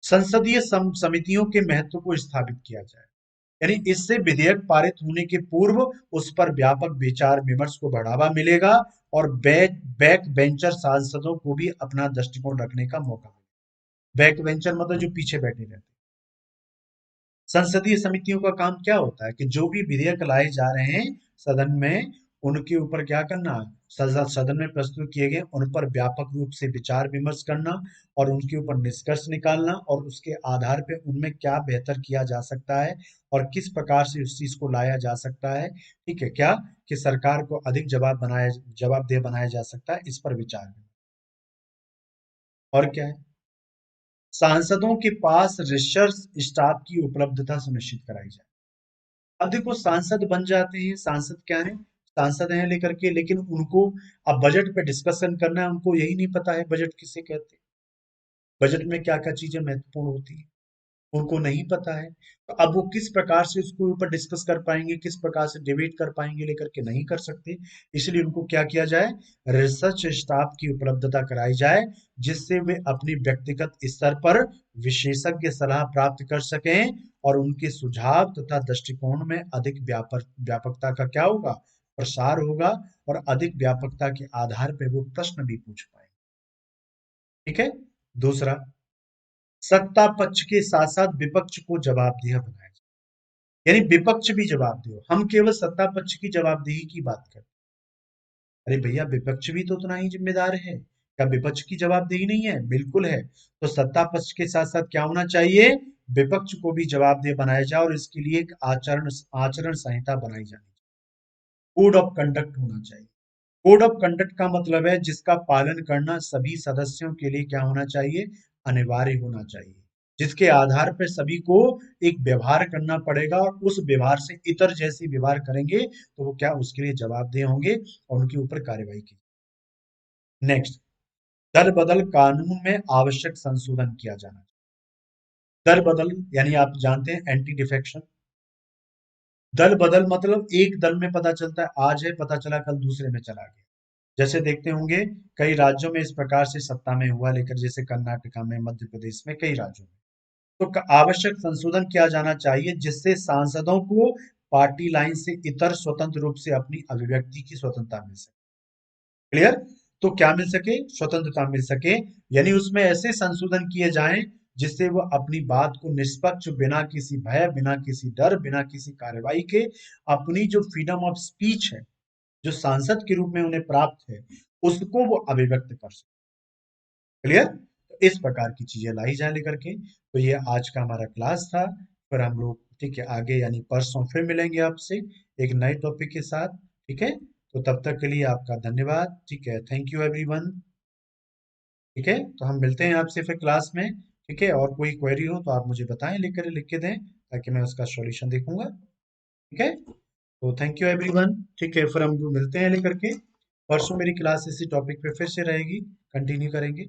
संसदीय समितियों के महत्व को स्थापित किया जाए, यानी इससे विधेयक पारित होने के पूर्व उस पर व्यापक विचार विमर्श को बढ़ावा मिलेगा, और बैक बेंचर सांसदों को भी अपना दृष्टिकोण रखने का मौका मिलेगा। बैक बेंचर मतलब जो पीछे बैठे रहते हैं। संसदीय समितियों का काम क्या होता है कि जो भी विधेयक लाए जा रहे हैं सदन में, उनके ऊपर क्या करना, सदन में प्रस्तुत किए गए उन पर व्यापक रूप से विचार विमर्श करना, और उनके ऊपर निष्कर्ष निकालना, और उसके आधार पर उनमें क्या बेहतर किया जा सकता है और किस प्रकार से उस चीज को लाया जा सकता है। ठीक है, क्या कि सरकार को अधिक जवाबदेह बनाया जा सकता है, इस पर विचार। और क्या है, सांसदों के पास रिसर्च स्टाफ की उपलब्धता सुनिश्चित कराई जाए। अब देखो सांसद बन जाते हैं, सांसद क्या है, सांसद हैं लेकर के, लेकिन उनको अब बजट पे डिस्कशन करना है, उनको यही नहीं पता है बजट किसे कहते हैं, बजट में क्या क्या चीजें महत्वपूर्ण होती है, उनको नहीं पता है। तो अब वो किस प्रकार से उसके ऊपर डिस्कस कर पाएंगे, किस प्रकार से डिबेट कर पाएंगे, लेकर के नहीं कर सकते। इसलिए उनको क्या किया जाए, रिसर्च स्टाफ की उपलब्धता कराई जाए, जिससे वे अपनी व्यक्तिगत स्तर पर विशेषज्ञ सलाह प्राप्त कर सकें, और उनके सुझाव तथा दृष्टिकोण में अधिक व्यापकता का क्या होगा, प्रसार होगा, और अधिक व्यापकता के आधार पर वो प्रश्न भी पूछ पाएंगे। ठीक है। दूसरा, सत्ता पक्ष के साथ साथ विपक्ष को जवाबदेह बनाया जाए, यानी विपक्ष भी जवाबदेह हो, हम केवल सत्ता पक्ष की जवाबदेही की बात करते हैं। अरे भैया, विपक्ष भी तो उतना ही जिम्मेदार है। क्या विपक्ष की जवाबदेही नहीं है? बिल्कुल है। तो सत्ता पक्ष के साथ साथ क्या होना चाहिए? विपक्ष को भी जवाबदेह बनाया जाए और इसके लिए एक आचरण आचरण संहिता बनाई जानी चाहिए। कोड ऑफ कंडक्ट होना चाहिए। कोड ऑफ कंडक्ट का मतलब है जिसका पालन करना सभी सदस्यों के लिए क्या होना चाहिए? अनिवार्य होना चाहिए। जिसके आधार पर सभी को एक व्यवहार करना पड़ेगा और उस व्यवहार से इतर जैसे व्यवहार करेंगे तो वो क्या उसके लिए जवाबदेह होंगे और उनके ऊपर कार्रवाई की। नेक्स्ट, दल बदल कानून में आवश्यक संशोधन किया जाना। दल बदल यानी आप जानते हैं एंटी डिफेक्शन। दल बदल मतलब एक दल में पता चलता है आज है, पता चला कल दूसरे में चला गया। जैसे देखते होंगे कई राज्यों में इस प्रकार से सत्ता में हुआ, लेकर जैसे कर्नाटका में, मध्य प्रदेश में, कई राज्यों में। तो आवश्यक संशोधन किया जाना चाहिए जिससे सांसदों को पार्टी लाइन से इतर स्वतंत्र रूप से अपनी अभिव्यक्ति की स्वतंत्रता मिल सके। क्लियर? तो क्या मिल सके? स्वतंत्रता मिल सके। यानी उसमें ऐसे संशोधन किए जाएं जिससे वो अपनी बात को निष्पक्ष, बिना किसी भय, बिना किसी डर, बिना किसी कार्रवाई के अपनी जो फ्रीडम ऑफ स्पीच है, जो सांसद के रूप में उन्हें प्राप्त है, उसको वो अभिव्यक्त कर सके। क्लियर? तो इस प्रकार की चीजें लाई जाए लेकर के। तो ये आज का हमारा क्लास था। फिर हम लोग ठीक है आगे यानी परसों फिर मिलेंगे आपसे एक नए टॉपिक के साथ। ठीक है? तो तब तक के लिए आपका धन्यवाद। ठीक है, थैंक यू एवरीवन। ठीक है, तो हम मिलते हैं आपसे फिर क्लास में। ठीक है, और कोई क्वेरी हो तो आप मुझे बताएं, लिख के दें ताकि मैं उसका सॉल्यूशन देखूंगा। ठीक है, तो थैंक यू एवरीवन। ठीक है, फिर हम मिलते हैं लेकर के। परसों मेरी क्लास इसी टॉपिक पे फिर से रहेगी, कंटिन्यू करेंगे।